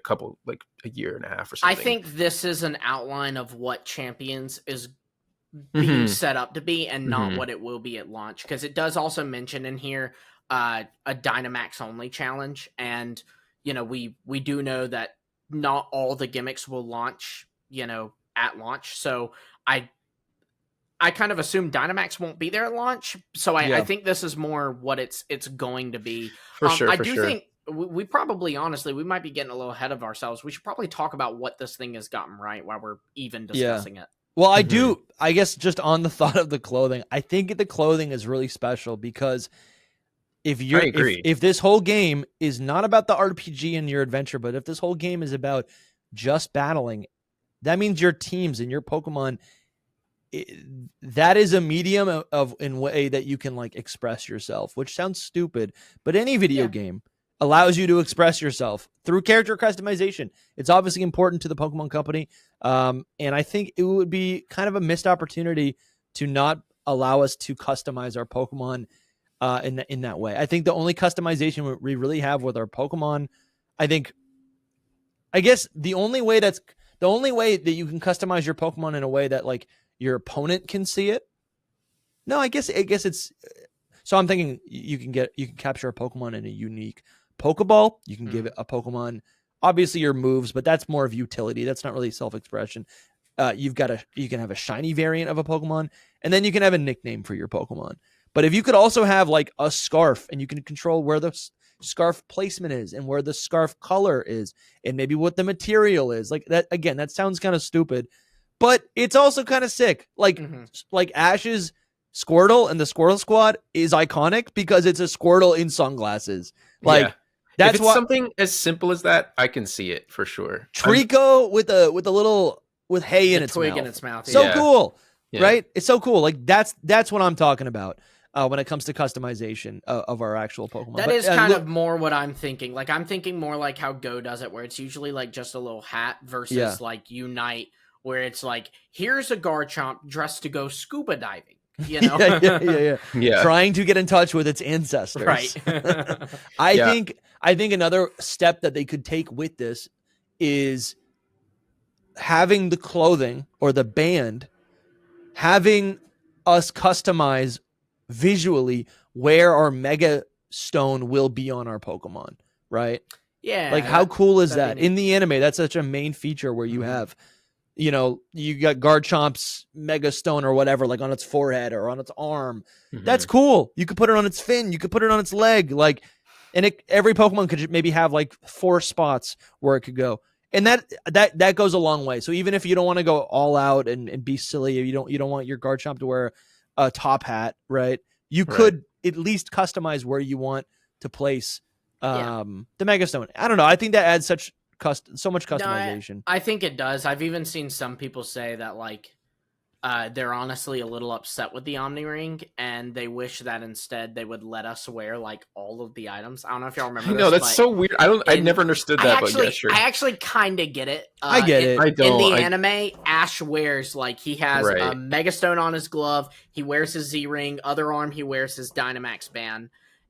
year and a half or something. I think this is an outline of what Champions is being set up to be and not what it will be at launch. Because it does also mention in here a Dynamax only challenge. And, you know, we do know that not all the gimmicks will launch, you know, at launch. So I kind of assume Dynamax won't be there at launch, so I think this is more what it's going to be. For sure. I do think we probably, honestly, we might be getting a little ahead of ourselves. We should probably talk about what this thing has gotten right while we're even discussing it. Well, I do, I guess, just on the thought of the clothing, I think the clothing is really special because if this whole game is not about the RPG and your adventure, but if this whole game is about just battling, that means your teams and your Pokemon, that is a medium in way that you can like express yourself, which sounds stupid, but any video game allows you to express yourself through character customization. It's obviously important to the Pokemon Company, and I think it would be kind of a missed opportunity to not allow us to customize our Pokemon in that way. I think the only customization we really have with our Pokemon, I guess the only way that you can customize your Pokemon in a way that like your opponent can see it. No, I guess it's. So I'm thinking you can capture a Pokemon in a unique Pokeball. You can give it a Pokemon, obviously your moves, but that's more of utility. That's not really self-expression. You can have a shiny variant of a Pokemon, and then you can have a nickname for your Pokemon. But if you could also have like a scarf, and you can control where the scarf placement is and where the scarf color is, and maybe what the material is, like that. Again, that sounds kind of stupid, but it's also kind of sick. Like Ash's Squirtle and the Squirtle Squad is iconic because it's a Squirtle in sunglasses. Like that's something as simple as that, I can see it for sure. Trico with hay in its twig mouth. in its mouth. So cool, right? It's so cool. Like that's what I'm talking about. when it comes to customization of our actual Pokemon. That is kind of more what I'm thinking. Like, I'm thinking more like how Go does it, where it's usually like just a little hat versus like Unite, where it's like, here's a Garchomp dressed to go scuba diving. You know, yeah. Trying to get in touch with its ancestors. Right. I think another step that they could take with this is having the clothing or the band, having us customize visually where our Mega Stone will be on our Pokemon, right? Yeah. Like, how cool is that? In the anime, that's such a main feature where you have, you know, you got Garchomp's Mega Stone or whatever, like on its forehead or on its arm. That's cool. You could put it on its fin. You could put it on its leg. Like, and every Pokemon could maybe have like 4 spots where it could go. And that goes a long way. So even if you don't want to go all out and be silly, you don't want your Garchomp to wear a top hat, right? You could at least customize where you want to place the Mega Stone. I don't know. I think that adds so much customization. No, I think it does. I've even seen some people say that like they're honestly a little upset with the Omni Ring, and they wish that instead they would let us wear like all of the items. I don't know if y'all remember. I know that's so weird. I never understood that, but yeah, sure. I actually kind of get it. I get it. I don't. In the anime, Ash wears like he has a Mega Stone on his glove. He wears his Z Ring. Other arm, he wears his Dynamax band.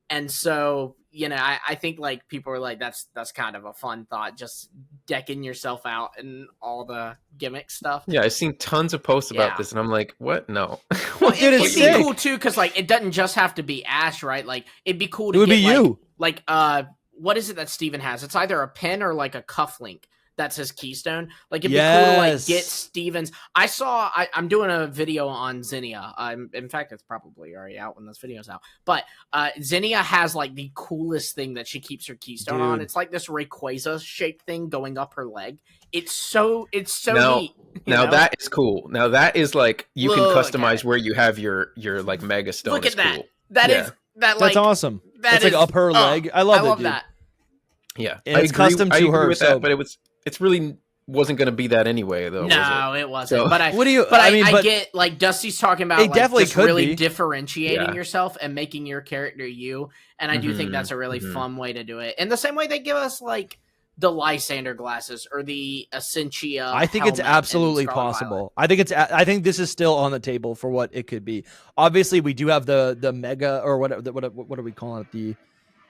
And so, you know, I think like people are like, that's kind of a fun thought, just decking yourself out and all the gimmick stuff. Yeah, I've seen tons of posts about this, and I'm like, what? No. Well, it'd be cool too, because like it doesn't just have to be Ash, right? Like it'd be cool to get you. Like what is it that Steven has? It's either a pin or like a cufflink. That's his keystone. Like it'd be cool to like get Steven's. I'm doing a video on Zinnia. In fact, it's probably already out when this video's out. But Zinnia has like the coolest thing that she keeps her keystone on. It's like this Rayquaza shaped thing going up her leg. It's so neat. Now that is cool. Now that is like you can customize where you have your like Mega Stone. Look at that. Cool. That's awesome. That's like up her leg. I love that. Yeah, and it's custom to her. With that, but it's really wasn't going to be that anyway, though. No, it wasn't. So, but I get like Dusty's talking about like definitely just really differentiating yourself and making your character you. And I do think that's a really fun way to do it. In the same way they give us like the Lysander glasses or the Essentia. I think it's absolutely possible. I think this is still on the table for what it could be. Obviously, we do have the Mega or what are we calling it?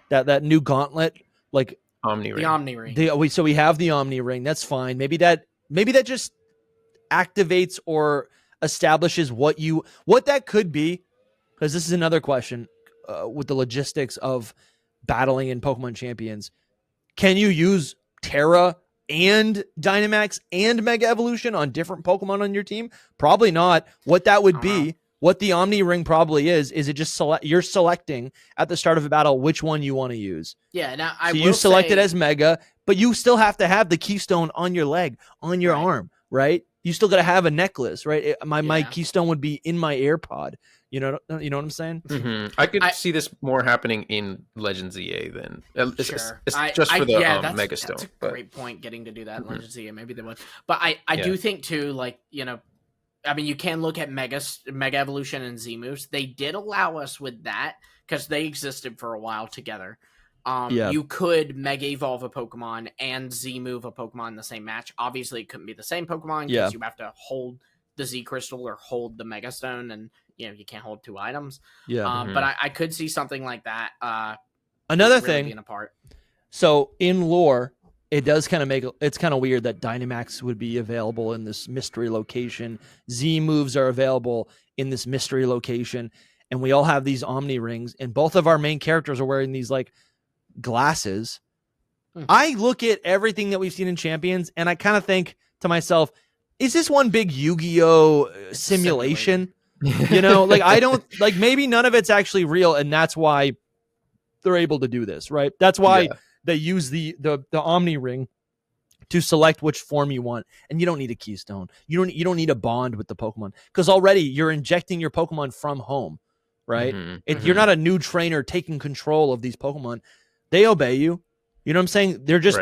That new gauntlet, like Omni Ring. The Omni Ring. So we have the Omni Ring. That's fine. Maybe that just activates or establishes what that could be. Because this is another question with the logistics of battling in Pokemon Champions. Can you use Terra and Dynamax and Mega Evolution on different Pokemon on your team? Probably not. What that would be, what the Omni Ring probably is it just you're selecting at the start of a battle which one you want to use. Yeah, now you select it as Mega, but you still have to have the keystone on your leg, on your arm, right? You still got to have a necklace, right? My keystone would be in my AirPod. You know what I'm saying? I could see this more happening in Legends EA than it's just for the Mega Stone. That's a great point. Getting to do that in Legends EA, maybe they would. But I do think too, like I mean, you can look at Mega Evolution and Z moves. They did allow us with that because they existed for a while together. You could Mega Evolve a Pokemon and Z move a Pokemon in the same match. Obviously, it couldn't be the same Pokemon because you have to hold the Z Crystal or hold the Mega Stone, and you can't hold 2 items. But I could see something like that. Another really thing. Being a part. So in lore, it does kind of it's kind of weird that Dynamax would be available in this mystery location. Z moves are available in this mystery location, and we all have these Omni rings, and both of our main characters are wearing these like glasses. I look at everything that we've seen in Champions, and I kind of think to myself, is this one big Yu-Gi-Oh simulation? Like I don't like, maybe none of it's actually real, and that's why they're able to do this, right? That's why they use the Omni ring to select which form you want, and you don't need a keystone. You don't need a bond with the Pokemon because already you're injecting your Pokemon from home, right? You're not a new trainer taking control of these Pokemon. They obey you. You know what I'm saying? They're just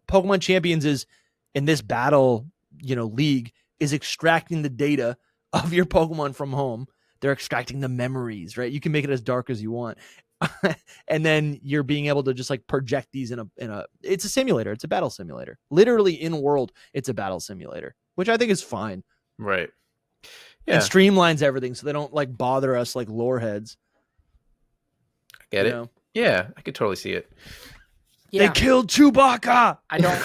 Pokemon Champions is in this battle, league is extracting the data of your Pokemon from home. they're extracting the memories, right? You can make it as dark as you want. And then you're being able to just like project these in a it's a simulator. It's a battle simulator. Literally in world, it's a battle simulator, which I think is fine. Right. Yeah. And streamlines everything so they don't like bother us like lore heads. I get it. Yeah, I could totally see it. Yeah. They killed Chewbacca. I don't.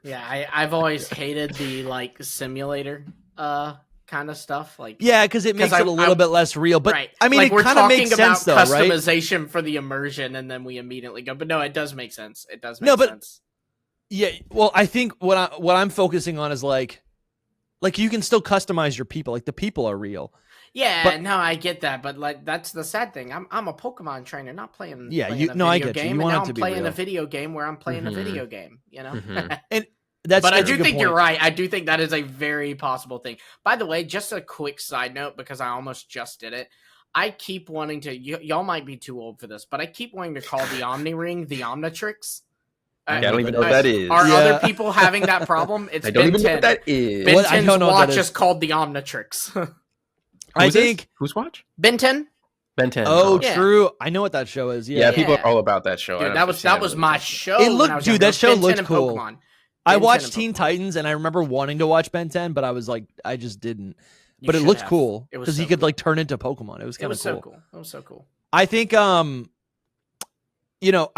Yeah, I've always hated the like simulator kind of stuff. Like, yeah, because it makes it a little bit less real. But right. I mean, like, it kind of makes sense though, right? Customization for the immersion, and then we immediately go. But no, it does make sense. It does make sense. Yeah, well, I think what I'm focusing on is like you can still customize your people. Like the people are real. Yeah, but, no, I get that, but like that's the sad thing. I'm a Pokemon trainer, not playing. Yeah, I get you. You want and it to be playing real. a video game where I'm playing a video game. You know, and that's. But I do think you're right. I do think that is a very possible thing. By the way, just a quick side note because I almost just did it. I keep wanting to. Y'all might be too old for this, but I keep wanting to call the Omni Ring the Omnitrix. I don't even know what that is. Are other people having that problem? It's I don't even know what that is. Ben 10's watch is called the Omnitrix. I think whose watch? Ben 10. Ben 10. Oh, yeah. True. I know what that show is. Yeah, people are all about that show. Dude, that was my show. It looked, dude. That show looked cool. Pokemon. I watched Teen Titans, and I remember wanting to watch Ben 10, but I was like, I just didn't. But it looked cool because he could like turn into Pokemon. It was kind of cool. So cool. It was so cool. I think, I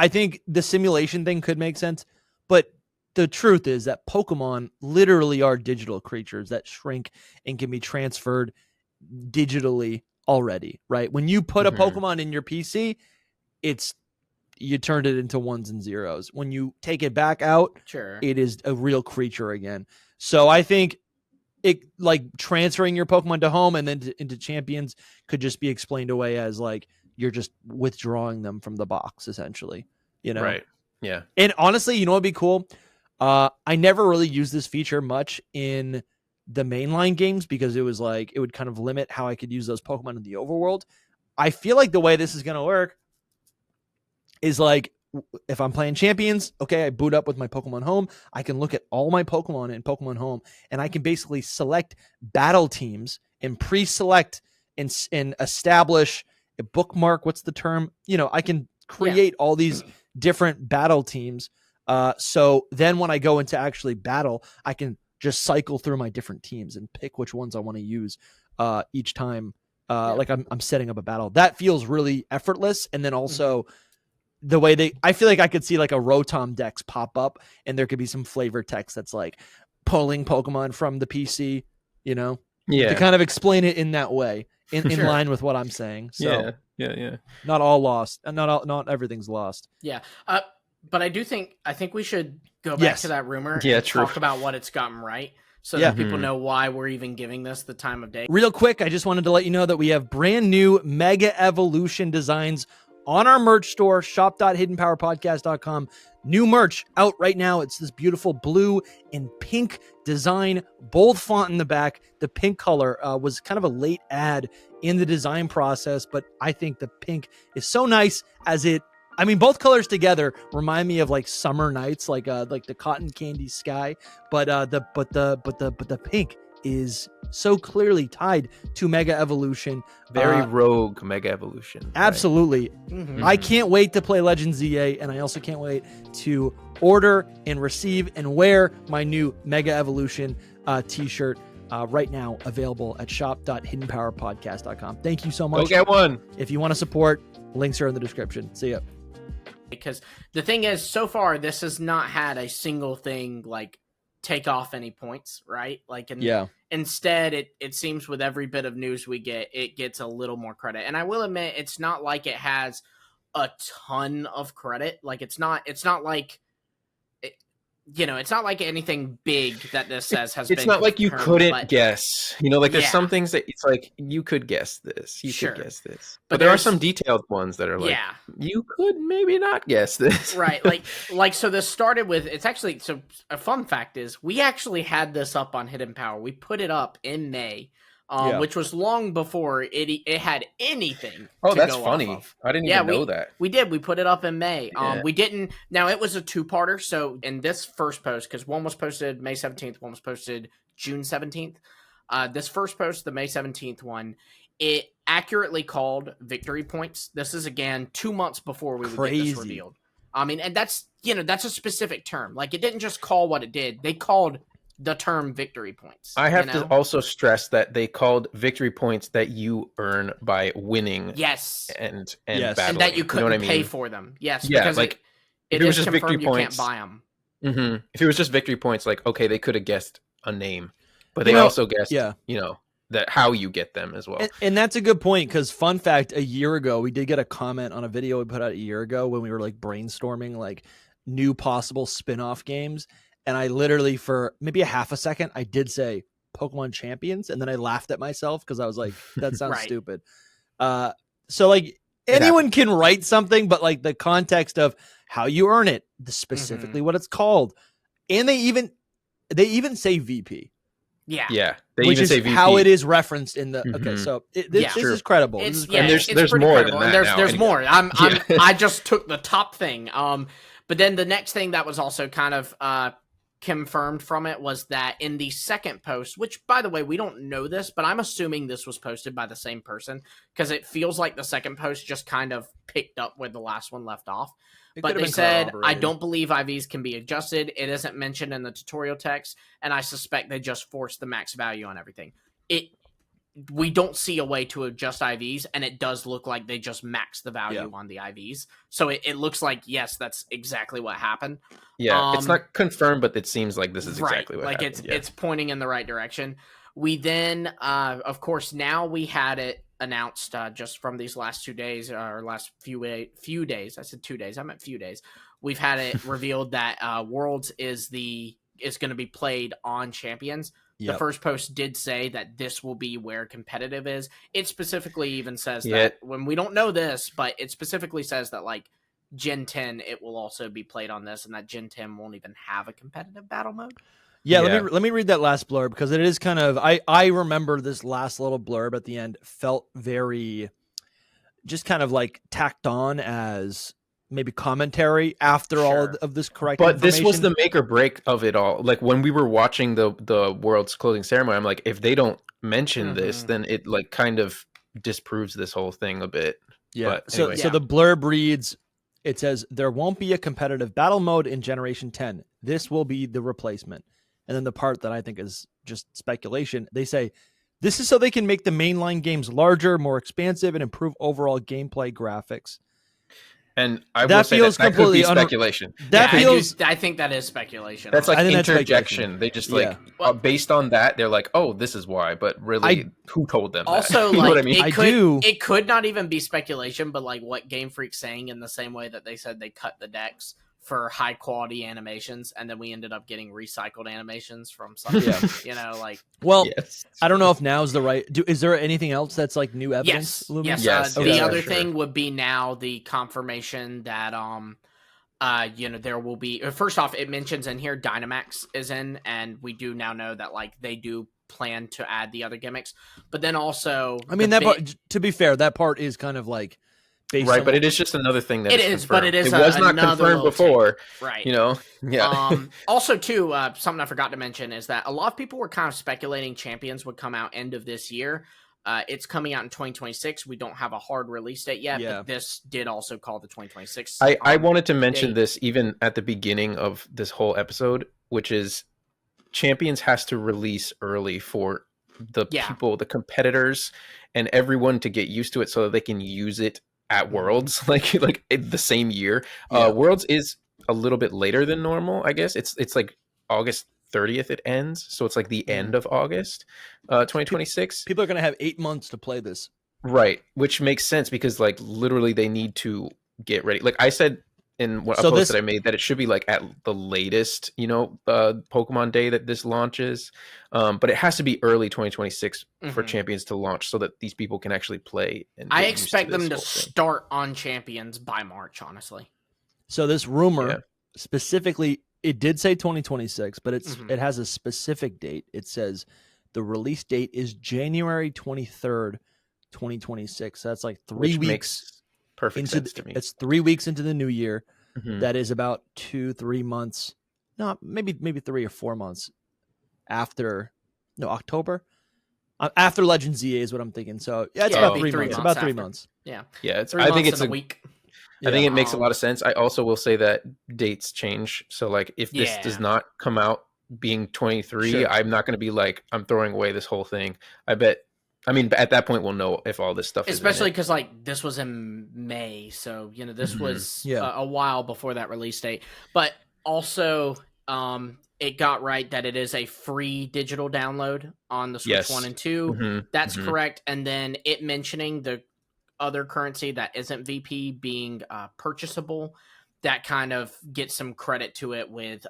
think the simulation thing could make sense, but the truth is that Pokemon literally are digital creatures that shrink and can be transferred digitally already, right? When you put a Pokemon in your PC, you turned it into ones and zeros. When you take it back out, it is a real creature again. So I think it like transferring your Pokemon to home and then into Champions could just be explained away as like you're just withdrawing them from the box, essentially. Right? Yeah. And honestly, you know what'd be cool? I never really used this feature much in the mainline games because it was like it would kind of limit how I could use those Pokemon in the overworld. I feel like the way this is going to work is like if I'm playing Champions, okay, I boot up with my Pokemon Home. I can look at all my Pokemon in Pokemon Home, and I can basically select battle teams and pre-select and establish a bookmark. What's the term? I can create all these different battle teams. So then when I go into actually battle, I can just cycle through my different teams and pick which ones I want to use each time. Like I'm setting up a battle. That feels really effortless. And then also the way I feel like I could see like a Rotom Dex pop up and there could be some flavor text that's like pulling Pokemon from the PC, to kind of explain it in that way, in line with what I'm saying. So yeah. Not all lost. Not everything's lost. Yeah. But I think we should go back to that rumor and talk about what it's gotten right so that people know why we're even giving this the time of day. Real quick, I just wanted to let you know that we have brand new Mega Evolution designs on our merch store, shop.hiddenpowerpodcast.com. New merch out right now. It's this beautiful blue and pink design, bold font in the back. The pink color was kind of a late add in the design process, but I think the pink is so nice both colors together remind me of like summer nights, like the cotton candy sky, but the pink is so clearly tied to Mega Evolution. Very rogue Mega Evolution. Right? Absolutely. I can't wait to play Legends ZA, and I also can't wait to order and receive and wear my new Mega Evolution t-shirt right now, available at shop.hiddenpowerpodcast.com. Thank you so much. Go get one. If you want to support, links are in the description. See ya. Because the thing is, so far, this has not had a single thing like take off any points, right? Instead, it seems with every bit of news we get, it gets a little more credit. And I will admit, it's not like it has a ton of credit. Like it's not like it's not like anything big that this says has been. It's not like you couldn't guess. There's some things that it's like you could guess this. You could guess this. But there are some detailed ones that are like you could maybe not guess this. Right. Like so this started with so a fun fact is we actually had this up on Hidden Power. We put it up in May. Which was long before it had anything. Oh, that's funny. I didn't even know that. We did. We put it up in May. We didn't. Now it was a two-parter. So in this first post, because one was posted May 17th, one was posted June 17th. This first post, the May 17th one, it accurately called victory points. This is again 2 months before we would get this revealed. I mean, and that's a specific term. Like, it didn't just call what it did. They called the term victory points. I have to also stress that they called victory points that you earn by winning. Yes. And yes. battling. And that you couldn't pay for them. Yes. Yeah, because like it was just victory points, you can't buy them. Mm-hmm. If it was just victory points, like, okay, they could have guessed a name, but they also guessed, that how you get them as well. And that's a good point, because fun fact, a year ago, we did get a comment on a video we put out a year ago when we were like brainstorming like new possible spin-off games. And I literally, for maybe a half a second, I did say Pokemon Champions. And then I laughed at myself because I was like, that sounds stupid. So like anyone can write something, but like the context of how you earn it, specifically what it's called. And they even say VP. Yeah. Yeah. They which even say VP. How it is referenced in the okay, so this is credible. There's more than that. There's more. I just took the top thing. But then the next thing that was also kind of confirmed from it was that in the second post, which by the way, we don't know this, but I'm assuming this was posted by the same person because it feels like the second post just kind of picked up where the last one left off. But they said, I don't believe IVs can be adjusted. It isn't mentioned in the tutorial text, and I suspect they just forced the max value on everything. We don't see a way to adjust IVs, and it does look like they just maxed the value on the IVs. So it looks like, yes, that's exactly what happened. Yeah, it's not confirmed, but it seems like this is exactly what happened. It's pointing in the right direction. We then, of course, now we had it announced just from these last 2 days, or last few days. I said 2 days. I meant few days. We've had it revealed that Worlds is going to be played on Champions. Yep. The first post did say that this will be where competitive is. It specifically even says that when we don't know this, but it specifically says that like Gen 10, it will also be played on this, and that Gen 10 won't even have a competitive battle mode. Yeah, let me read that last blurb, because it is kind of I remember this last little blurb at the end felt very just kind of like tacked on as maybe commentary after all of this correct but this was the make or break of it all. Like when we were watching the World's closing ceremony, I'm like, if they don't mention this, then it like kind of disproves this whole thing a bit. Yeah. But anyway. So the blurb reads, it says, there won't be a competitive battle mode in Generation 10. This will be the replacement. And then the part that I think is just speculation, they say, this is so they can make the mainline games larger, more expansive, and improve overall gameplay graphics. And I will say that could be speculation. I think that is speculation. That's like interjection. They just like, based on that, they're like, oh, this is why. But really, who told them also, that? You know what I mean? It could not even be speculation, but like what Game Freak's saying in the same way that they said they cut the decks for high quality animations, and then we ended up getting recycled animations from some, I don't know if now is the right. Is there anything else that's like new evidence? Yes. The other thing would be now the confirmation that there will be. First off, it mentions in here Dynamax is in, and we do now know that like they do plan to add the other gimmicks. But then also, I mean part, to be fair, that part is kind of like. Right, but it is just another thing that it is. But it is. It was not confirmed before, right? You know, yeah. Also, too, something I forgot to mention is that a lot of people were kind of speculating Champions would come out end of this year. It's coming out in 2026. We don't have a hard release date yet, but this did also call the 2026. I wanted to mention this even at the beginning of this whole episode, which is Champions has to release early for the people, the competitors, and everyone to get used to it so that they can use it at Worlds, like the same year. Worlds is a little bit later than normal, I guess. It's like August 30th it ends, so it's like the end of August 2026. People are going to have 8 months to play this. Right, which makes sense because like literally they need to get ready. Like I said in a post that I made that it should be like at the latest, Pokemon Day that this launches. But it has to be early 2026 for Champions to launch so that these people can actually play. And I expect them to start on Champions by March, honestly. So this rumor specifically, it did say 2026, but it has a specific date. It says the release date is January 23rd, 2026. So that's like 3 weeks. Makes perfect sense to me. It's 3 weeks into the new year. That is about 2-3 months. No, maybe 3 or 4 months after. No, October. After Legends ZA is what I'm thinking. So yeah, it's Yeah, about it'd be 3 months. 3 months About 3 after. months. Yeah. Yeah, it's. 3 I think months it's and a a week. I think it makes a Um, lot of sense. I also will say that dates change. So like if this does not come out being 23, Sure. I'm not going to be like, I'm throwing away this whole thing. I mean, at that point we'll know if all this stuff especially is because like this was in May, so this was Yeah. a while before that release date. But also, it got right that it is a free digital download on the Switch Yes. 1 and 2. Mhm, That's mhm. correct. And then it mentioning the other currency that isn't VP being purchasable, that kind of gets some credit to it with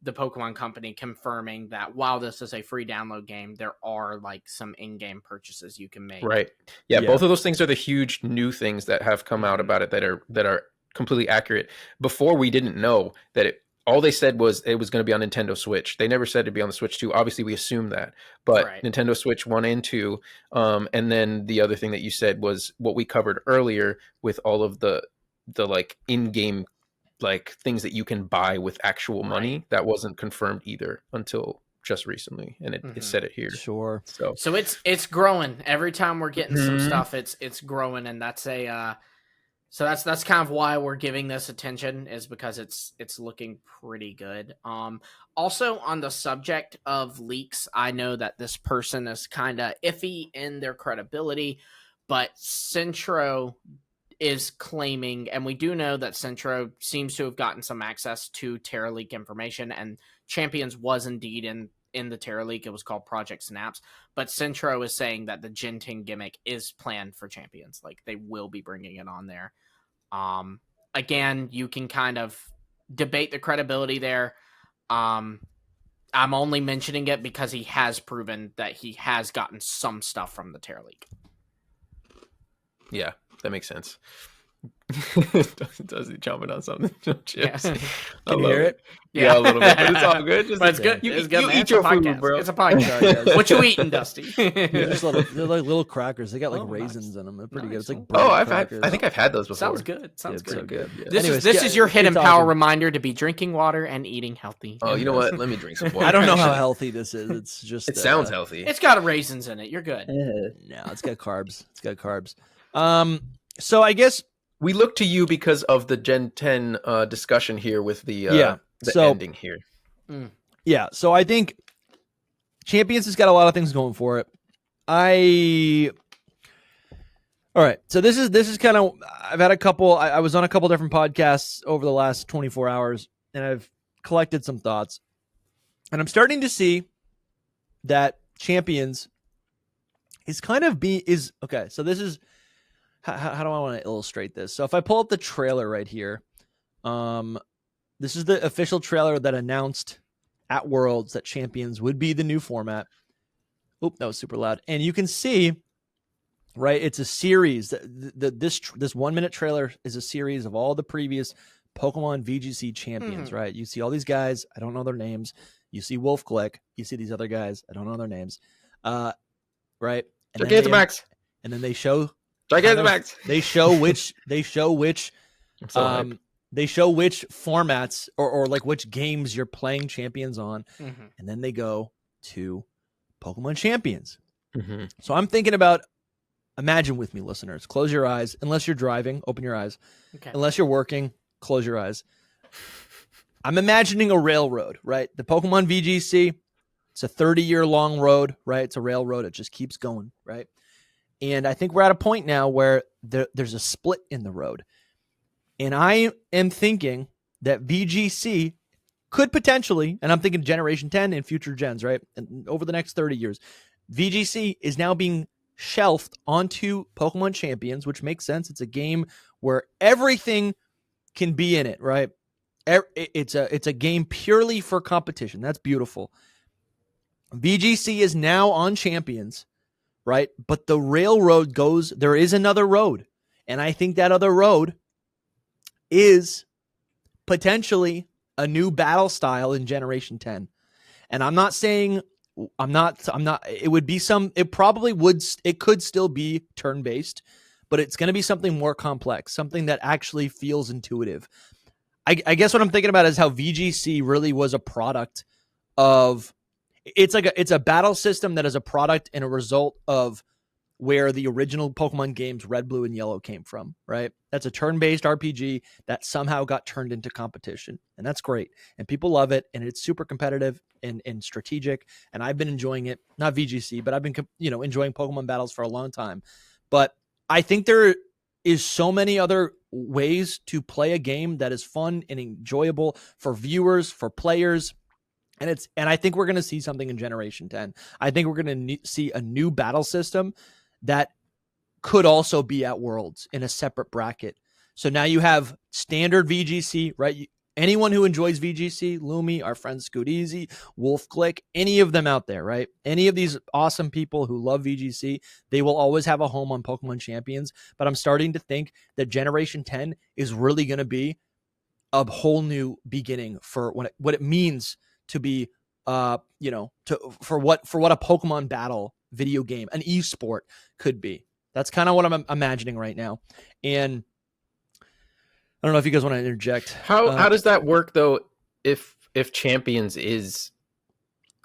the Pokemon Company confirming that while this is a free download game, there are like some in-game purchases you can make. Right. Yeah, Yeah. both of those things are the huge new things that have come out about it that are completely accurate. Before, we didn't know that all they said was it was going to be on Nintendo Switch. They never said it'd be on the Switch 2. Obviously, we assumed that. But Right. Nintendo Switch 1 and 2, and then the other thing that you said was what we covered earlier with all of the like in-game like things that you can buy with actual money. That wasn't confirmed either until just recently, and it said it here. Sure. So it's growing every time we're getting some Mhm. stuff. It's growing, and that's a so that's kind of why we're giving this attention, is because it's looking pretty good. Also on the subject of leaks, I know that this person is kind of iffy in their credibility, but Centro is claiming, and we do know that Centro seems to have gotten some access to Terra Leak information, and Champions was indeed in the Terra Leak. It was called Project Synapse, but Centro is saying that the Genting gimmick is planned for Champions. Like, they will be bringing it on there. Again, you can kind of debate the credibility there. I'm only mentioning it because he has proven that he has gotten some stuff from the Terra Leak. Yeah, that makes sense. Does he chomping on something? Chips. Yeah. Can you hear it? Yeah, a little bit, but it's all good. But it's good. You, It's good, you man. eat It's your a podcast. food, bro. It's a podcast. What you eating, Dusty? They're just they're like little crackers. They got like Oh, raisins nice. in them. They're pretty good. Nice. It's like Oh, bread I crackers. think I've had those before. Sounds good. Sounds Yeah, it's so good. good. Yeah. This Anyways, is your keep hidden power talking. reminder to be drinking water and eating healthy. Oh, you know what? Let me drink some water. I don't know how healthy this is. It's just It sounds healthy. It's got raisins in it. You're good. No, it's got carbs. It's got carbs. So I guess We look to you because of the Gen 10 discussion here with the so- ending here. yeah. So I think Champions has got a lot of things going for it. All right. So this is kind of, I've had a couple. I was on a couple different podcasts over the last 24 hours, and I've collected some thoughts, and I'm starting to see that Champions is kind of okay. So this is how do I want to illustrate this? So if I pull up the trailer right here, this is the official trailer that announced at Worlds that Champions would be the new format. Oop, that was super loud. And you can see, right, it's a series. This 1 minute trailer is a series of all the previous Pokemon VGC champions, right? You see all these guys. I don't know their names. You see Wolf Click. You see these other guys. I don't know their names. Right? Gigantamax. And then they show Gigantamax. They show which I'm so hyped. they show which formats or like which games you're playing Champions on, and then they go to Pokemon Champions. So I'm thinking about, imagine with me, listeners, close your eyes. Unless you're driving, open your eyes. Okay. Unless you're working, close your eyes. I'm imagining a railroad, right? The Pokemon VGC, it's a 30-year long road, right? It's a railroad. It just keeps going, right? And I think we're at a point now where there's a split in the road. And I am thinking that VGC could potentially, and I'm thinking Generation 10 and future gens, right? And over the next 30 years, VGC is now being shelved onto Pokemon Champions, which makes sense. It's a game where everything can be in it, right? It's a game purely for competition. That's beautiful. VGC is now on Champions, right? But the railroad there is another road. And I think that other road is potentially a new battle style in Generation 10. And I'm not saying, it would be it could still be turn-based, but it's going to be something more complex, something that actually feels intuitive. I guess what I'm thinking about is how VGC really was a product of, it's a battle system that is a product and a result of where the original Pokemon games, Red, Blue, and Yellow, came from, right? That's a turn-based RPG that somehow got turned into competition, and that's great. And people love it, and it's super competitive and strategic, and I've been enjoying it. Not VGC, but I've been enjoying Pokemon battles for a long time. But I think there is so many other ways to play a game that is fun and enjoyable for viewers, for players. And I think we're going to see something in Generation 10. I think we're going to see a new battle system that could also be at Worlds in a separate bracket. So now you have standard VGC, right? Anyone who enjoys VGC, Lumi, our friend Scoot Easy, Wolf Click, any of them out there, right? Any of these awesome people who love VGC, they will always have a home on Pokemon Champions. But I'm starting to think that Generation 10 is really going to be a whole new beginning for what it means to be, for what a Pokemon battle video game, an esport could be. That's kind of what I'm imagining right now. And I don't know if you guys want to interject. How does that work though? If Champions is,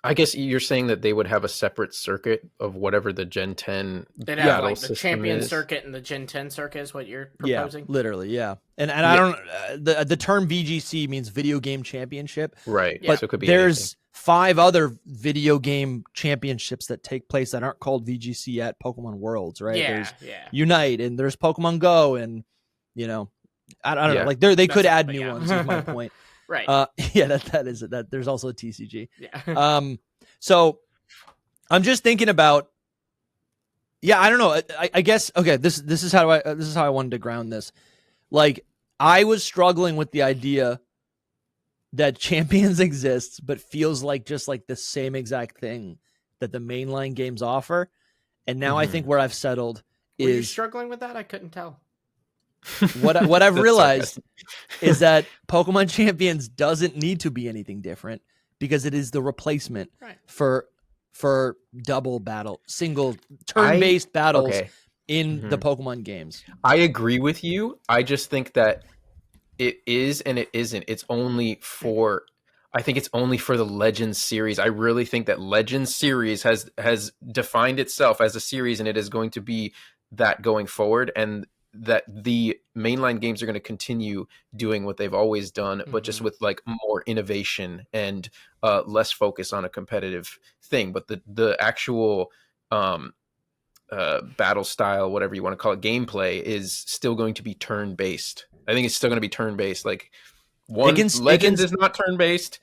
I guess you're saying that they would have a separate circuit of whatever the Gen 10 they'd have battle like the system Champion is. circuit and the Gen 10 circuit is what you're proposing? Yeah, literally, yeah. And I don't the term VGC means video game championship, right? But so it could be there's anything. 5 other video game championships that take place that aren't called VGC at Pokemon Worlds, right? There's Unite, and there's Pokemon Go, and I don't know. Like they could add new ones. Is my point. Right. That is that. There's also a TCG. Yeah. So I'm just thinking about. Yeah, I don't know. I guess okay. This is how I wanted to ground this. Like I was struggling with the idea that Champions exists, but feels like just like the same exact thing that the mainline games offer. And now I think where I've settled Were you is struggling with that? I couldn't tell. what I've realized is that Pokemon Champions doesn't need to be anything different because it is the replacement for double battle, single turn-based battles in the Pokemon games. I agree with you. I just think that it is and it isn't. It's only for, I think it's only for the Legends series. I really think that Legends series has defined itself as a series, and it is going to be that going forward, and that the mainline games are going to continue doing what they've always done, but just with like more innovation and less focus on a competitive thing. But the actual battle style, whatever you want to call it, gameplay is still going to be turn-based. I think it's still going to be turn-based. Like Legends is not turn-based.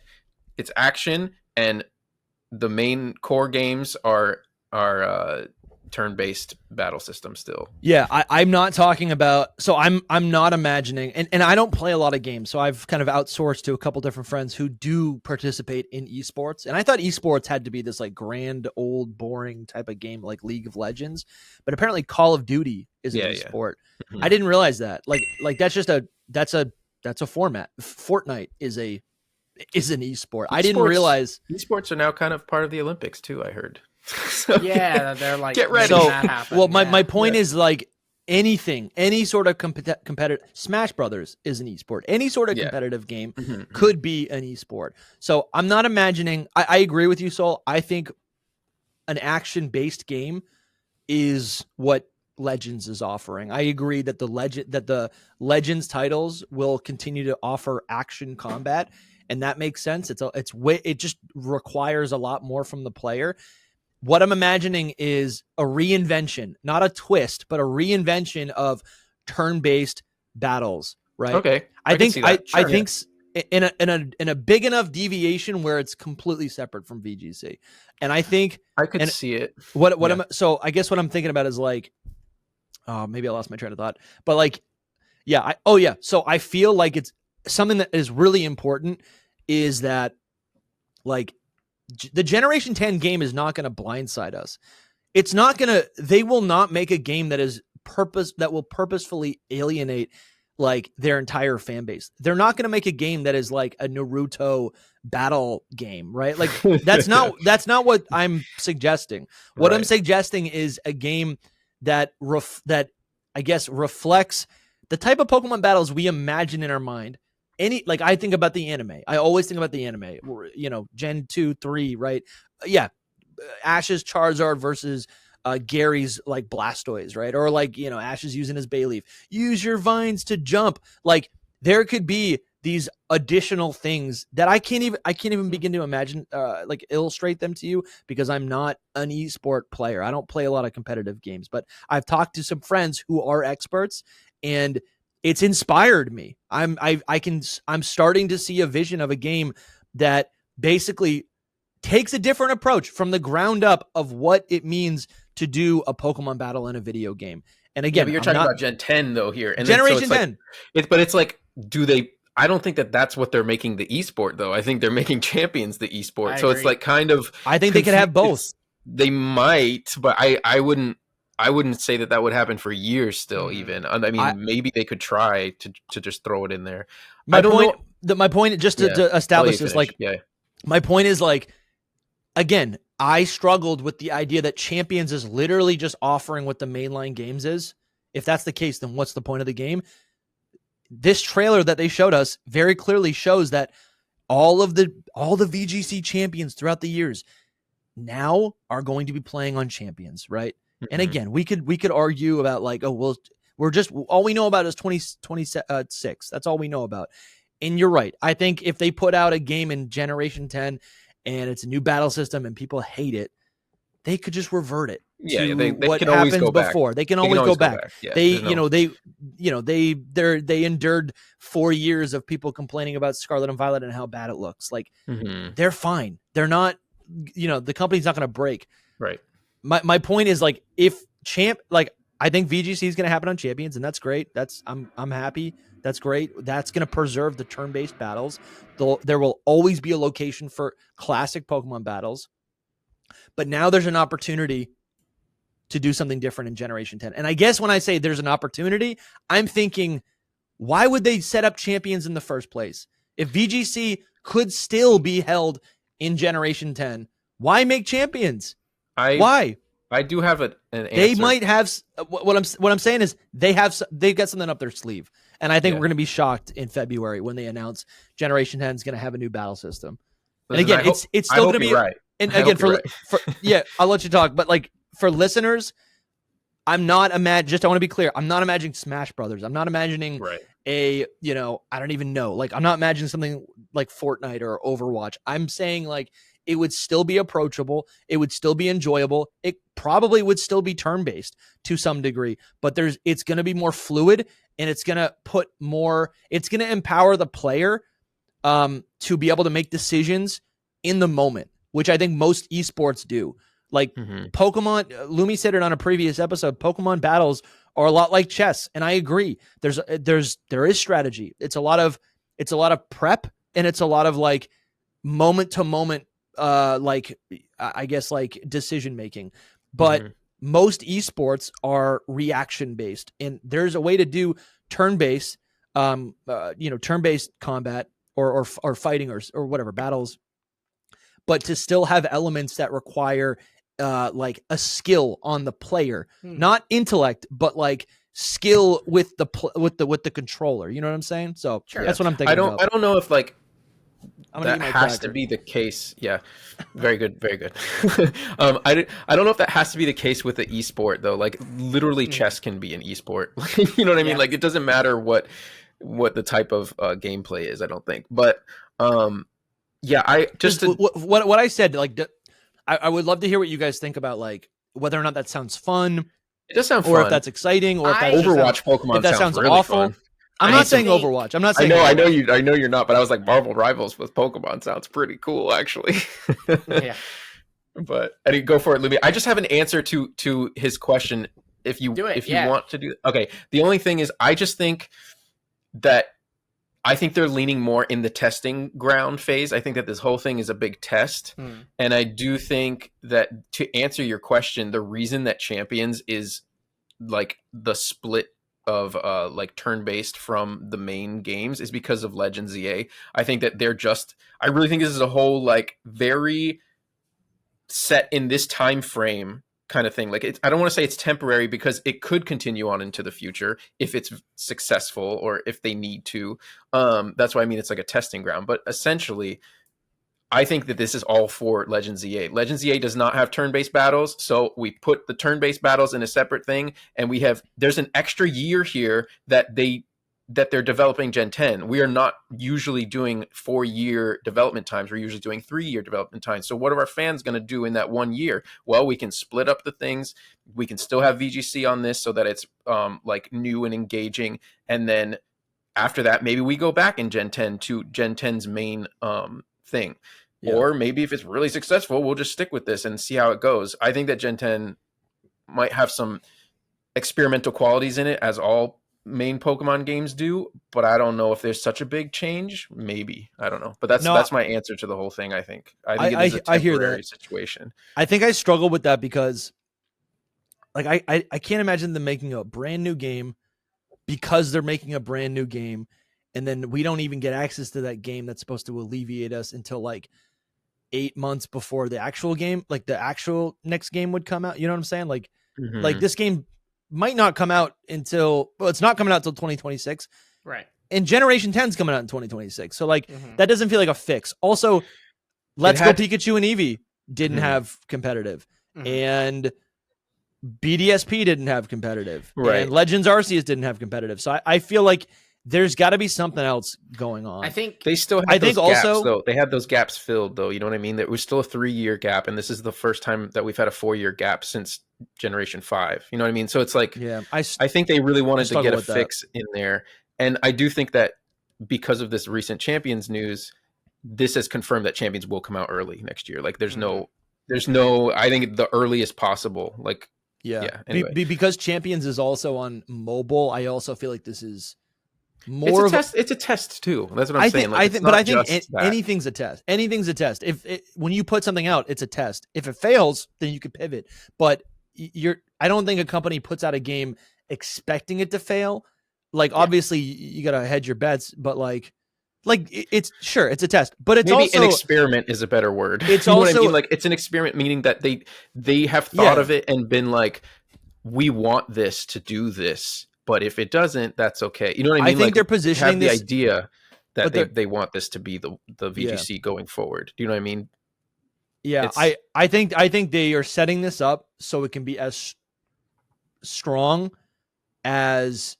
It's action, and the main core games are turn-based battle system still. Yeah, I'm not talking about. So I'm not imagining, and I don't play a lot of games, so I've kind of outsourced to a couple different friends who do participate in esports. And I thought esports had to be this like grand, old, boring type of game like League of Legends, but apparently Call of Duty is an esport. I didn't realize that. Like that's a format. Fortnite is an esport. I didn't realize esports are now kind of part of the Olympics too. I heard. Yeah, they're like get ready. So, that happen. Well, my point is like anything, any sort of competitive. Smash Brothers is an esport. Any sort of competitive game could be an esport. So I'm not imagining. I agree with you, Soul. I think an action-based game is what Legends is offering. I agree that the Legends titles will continue to offer action combat, and that makes sense. It just requires a lot more from the player. What I'm imagining is a reinvention, not a twist, but a reinvention of turn-based battles, right? Okay. I think in a big enough deviation where it's completely separate from VGC. And I think I could see it. So I guess what I'm thinking about is like, maybe I lost my train of thought, but like, so I feel like it's something that is really important is that like the Generation 10 game is not going to blindside us. It's not going to, they will not make a game that will purposefully alienate like their entire fan base. They're not going to make a game that is like a Naruto battle game, right? Like that's not what I'm suggesting. What I'm suggesting is a game that I guess reflects the type of Pokemon battles we imagine in our mind. I think about the anime. I always think about the anime, Gen 2, 3, right? Ash's Charizard versus Gary's like Blastoise, right? Or like, Ash is using his Bayleaf. Use your vines to jump. Like there could be these additional things that I can't even begin to imagine, like illustrate them to you, because I'm not an esport player. I don't play a lot of competitive games, but I've talked to some friends who are experts, and it's inspired me. I'm starting to see a vision of a game that basically takes a different approach from the ground up of what it means to do a Pokemon battle in a video game. And again, but you're talking about Gen 10 though here, and Generation 10. But it's like, do they? I don't think that's what they're making the esport though. I think they're making Champions the esport. So it's like kind of. I think they could have both. They might, but I wouldn't say that would happen for years still. Even I mean, maybe they could try to just throw it in there. My point, just to establish this, like, my point is like, again, I struggled with the idea that Champions is literally just offering what the mainline games is. If that's the case, then what's the point of the game? This trailer that they showed us very clearly shows that all the VGC champions throughout the years now are going to be playing on Champions, right? Mm-hmm. And again, we could argue about like, oh, well, we're just, all we know about is 2026. That's all we know about. And you're right. I think if they put out a game in Generation 10 and it's a new battle system and people hate it, they could just revert it. They what can always happened go back. before. They can always go back. Yeah, they endured 4 years of people complaining about Scarlet and Violet and how bad it looks. Like they're fine. They're not, the company's not going to break. Right. My point is like, if I think VGC is going to happen on Champions, and that's great. I'm happy. That's great. That's going to preserve the turn-based battles. There will always be a location for classic Pokemon battles. But now there's an opportunity to do something different in Generation 10. And I guess when I say there's an opportunity, I'm thinking, why would they set up Champions in the first place? If VGC could still be held in Generation 10, why make Champions? Why? I do have an answer. They might have what I'm saying is they've got something up their sleeve. And I think we're going to be shocked in February when they announce Generation 10 is going to have a new battle system. Listen, and again, it's still going to be right. And again, for I'll let you talk, but like for listeners, I want to be clear. I'm not imagining Smash Brothers. I'm not imagining I don't even know. Like, I'm not imagining something like Fortnite or Overwatch. I'm saying like it would still be approachable. It would still be enjoyable. It probably would still be turn-based to some degree, but it's going to be more fluid, and it's going to empower the player to be able to make decisions in the moment, which I think most esports do. Like Pokemon, Lumi said it on a previous episode, Pokemon battles are a lot like chess. And I agree. There is strategy. It's a lot of prep, and it's a lot of like moment to moment, like, I guess like decision making, but most esports are reaction based, and there's a way to do turn-based, turn-based combat or fighting or whatever battles, but to still have elements that require like a skill on the player, not intellect, but like skill with the controller. You know what I'm saying? So that's what I'm thinking. I don't know if like that has to be the case. Yeah, very good, very good. I don't know if that has to be the case with the esport though. Like literally, chess can be an esport. You know what I mean? Like it doesn't matter what the type of gameplay is. I don't think, but what I said, like, I would love to hear what you guys think about like whether or not that sounds fun. It does sound fun, or if that's exciting, or if that's Overwatch Pokemon. If that sounds really awful. Fun. I'm not saying Overwatch. I'm not saying. I know you're not, but I was like, Marvel Rivals with Pokemon sounds pretty cool, actually. Yeah. But go for it, Lumi. I just have an answer to his question. If you want to do it. Okay. The only thing is, I just think that they're leaning more in the testing ground phase. I think that this whole thing is a big test. And I do think that, to answer your question, the reason that Champions is like the split of like turn-based from the main games is because of Legends EA. I think that I really think this is a whole like very set in this time frame kind of thing. Like I don't want to say it's temporary, because it could continue on into the future if it's successful or if they need to. That's why I mean it's like a testing ground. But essentially, I think that this is all for Legends EA. Legends EA does not have turn-based battles, so we put the turn-based battles in a separate thing, and there's an extra year here that they're developing Gen 10. We are not usually doing 4-year development times. We're usually doing 3-year development times. So what are our fans going to do in that 1 year? Well, we can split up the things. We can still have VGC on this so that it's like new and engaging, and then after that, maybe we go back in Gen 10 to Gen 10's main thing. Yeah. Or maybe if it's really successful, we'll just stick with this and see how it goes. I think that Gen 10 might have some experimental qualities in it, as all main Pokemon games do, but I don't know if there's such a big change. Maybe. I don't know. But that's my answer to the whole thing, I think. I think it is a temporary situation. I think I struggle with that because like I can't imagine them making a brand new game because they're making a brand new game, and then we don't even get access to that game that's supposed to alleviate us until like 8 months before the actual game, like the actual next game would come out. You know what I'm saying? Like, like this game might not come out until, well, it's not coming out until 2026. Right. And Generation 10's coming out in 2026. So like that doesn't feel like a fix. Also, Let's Go Pikachu and Eevee didn't have competitive. And BDSP didn't have competitive. Right. And Legends Arceus didn't have competitive. So I feel like there's got to be something else going on. I think they still have those gaps, though. They had those gaps filled, though. You know what I mean? There was still a 3-year gap, and this is the first time that we've had a 4-year gap since Generation 5. You know what I mean? So it's like, yeah, I think they really wanted to get a fix in there. And I do think that because of this recent Champions news, this has confirmed that Champions will come out early next year. Like, there's no, I think the earliest possible. Like, yeah. Anyway. Because Champions is also on mobile, I also feel like this is more of it's a test too. That's what I'm saying. I think anything's a test. Anything's a test. When you put something out, it's a test. If it fails, then you can pivot. But I don't think a company puts out a game expecting it to fail. Like, obviously you got to hedge your bets, but like it's a test, but it's maybe also an experiment is a better word. It's you know also what I mean? Like, it's an experiment, meaning that they have thought of it and been like, we want this to do this, but if it doesn't, that's okay. You know what I mean? I think they're positioning the idea that they want this to be the VGC going forward. Do you know what I mean? Yeah, I think they are setting this up so it can be as strong as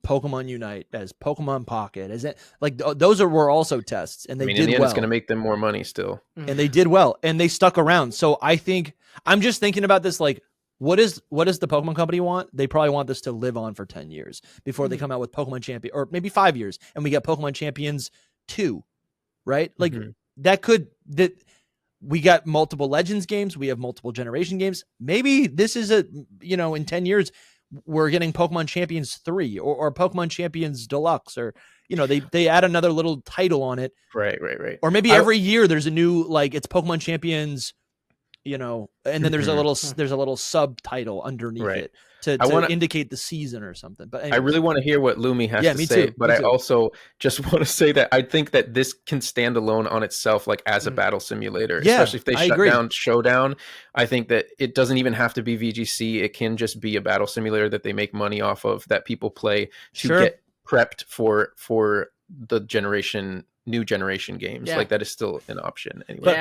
Pokemon Unite, as Pokemon Pocket, as it, like those were also tests, and they did in the end, well. It's going to make them more money still, and they did well, and they stuck around. So I think I'm just thinking about this, like, what does the Pokemon Company want? They probably want this to live on for 10 years before they come out with Pokemon Champion, or maybe 5 years, and we get Pokemon Champions 2, right? Like we got multiple Legends games, we have multiple Generation games. Maybe this is in 10 years. We're getting Pokemon Champions 3 or Pokemon Champions Deluxe, or they add another little title on it. Right. Or maybe every year there's a new, like, it's Pokemon Champions, and then there's a little subtitle underneath it to indicate the season or something. But anyways. I really want to hear what Lumi has to say, but I also just want to say that I think that this can stand alone on itself, like as a battle simulator, especially if they shut down Showdown. I think that it doesn't even have to be VGC. It can just be a battle simulator that they make money off of, that people play to get prepped for the new generation games. Like, that is still an option anyway.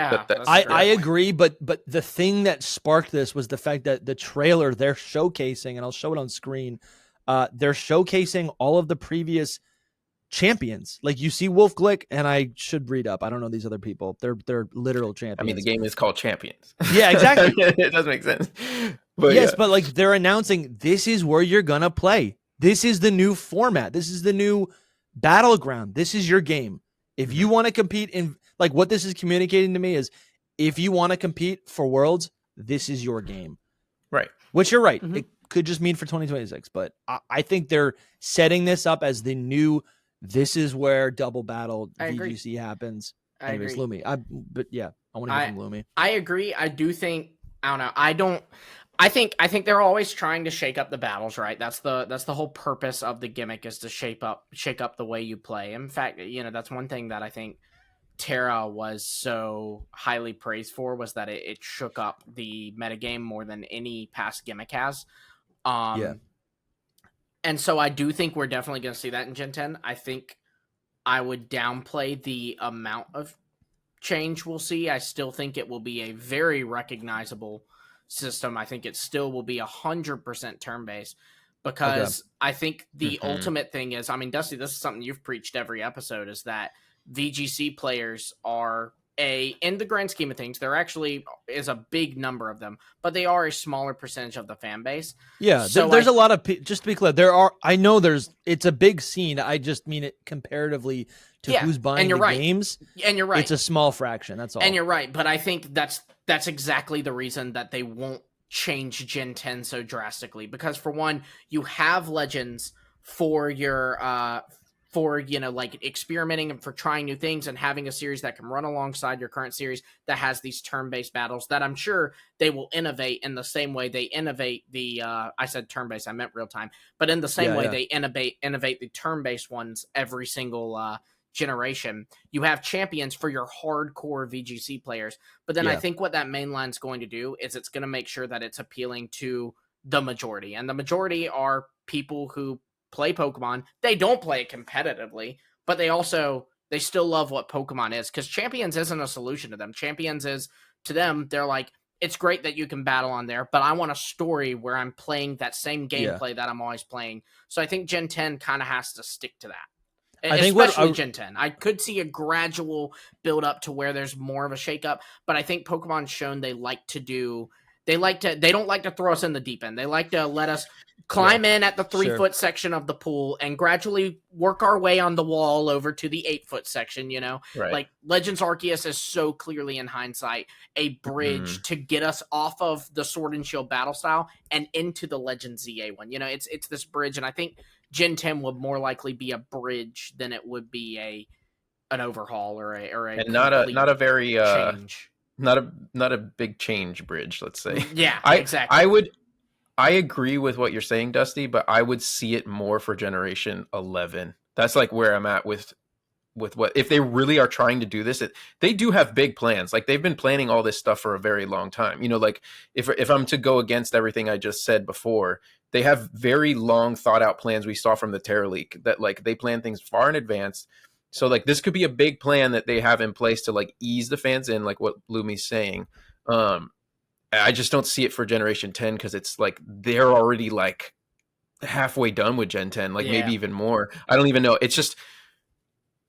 I agree, but the thing that sparked this was the fact that the trailer they're showcasing, and I'll show it on screen, they're showcasing all of the previous champions. Like, you see Wolf Glick, and I should read up, I don't know these other people, they're literal champions. I mean, the game is called Champions. Yeah, exactly. It doesn't make sense, but but like, they're announcing this is where you're gonna play, this is the new format, this is the new battleground, this is your game. If you want to compete in, like, what this is communicating to me is, if you want to compete for Worlds, this is your game. Right. Which, you're right. It could just mean for 2026, but I think they're setting this up as the new, this is where Double Battle VGC happens. Anyways, Lumi. I want to hear from Lumi. I agree. I do think, I don't know. I think they're always trying to shake up the battles, right? That's the whole purpose of the gimmick, is to shake up the way you play. In fact, that's one thing that I think Terra was so highly praised for, was that it shook up the metagame more than any past gimmick has. And so I do think we're definitely going to see that in Gen 10. I think I would downplay the amount of change we'll see. I still think it will be a very recognizable system. I think it still will be 100% turn-based, because I think the ultimate thing is, I mean, Dusty, this is something you've preached every episode, is that VGC players are in the grand scheme of things, there actually is a big number of them, but they are a smaller percentage of the fan base. Yeah, so there's a lot of, just to be clear, it's a big scene. I just mean it comparatively to who's buying the games. And you're right. It's a small fraction, that's all. And you're right, but I think that's exactly the reason that they won't change Gen 10 so drastically, because for one, you have Legends for your for, you know, like experimenting and for trying new things and having a series that can run alongside your current series that has these turn-based battles that I'm sure they will innovate in the same way they innovate the I said turn-based, I meant real time, but in the same way they innovate the turn-based ones every single generation. You have champions for your hardcore VGC players, but then I think what that mainline's going to do is it's going to make sure that it's appealing to the majority, and the majority are people who play Pokemon. They don't play it competitively, but they still love what Pokemon is, because Champions isn't a solution to them. Champions is, to them, they're like, it's great that you can battle on there, but I want a story where I'm playing that same gameplay that I'm always playing. So I think Gen 10 kind of has to stick to that. Especially Gen 10. I could see a gradual build up to where there's more of a shakeup, but I think Pokemon's shown they don't like to throw us in the deep end. They like to let us climb in at the 3-foot section of the pool and gradually work our way on the wall over to the 8-foot section, you know? Right. Like Legends Arceus is so clearly in hindsight a bridge to get us off of the Sword and Shield battle style and into the Legends ZA one. You know, it's this bridge, and I think Gen 10 would more likely be a bridge than it would be an overhaul or a and not a very change. Not a big change bridge, let's say. Yeah, exactly. I agree with what you're saying, Dusty, but I would see it more for Generation 11. That's like where I'm at with what, if they really are trying to do this, they do have big plans. Like they've been planning all this stuff for a very long time. You know, like if I'm to go against everything I just said before, they have very long thought out plans. We saw from the Terra Leak that like they plan things far in advance. So like this could be a big plan that they have in place to like ease the fans in, like what Lumi's saying. I just don't see it for Generation 10, because it's like they're already like halfway done with Gen 10, like maybe even more. I don't even know. It's just,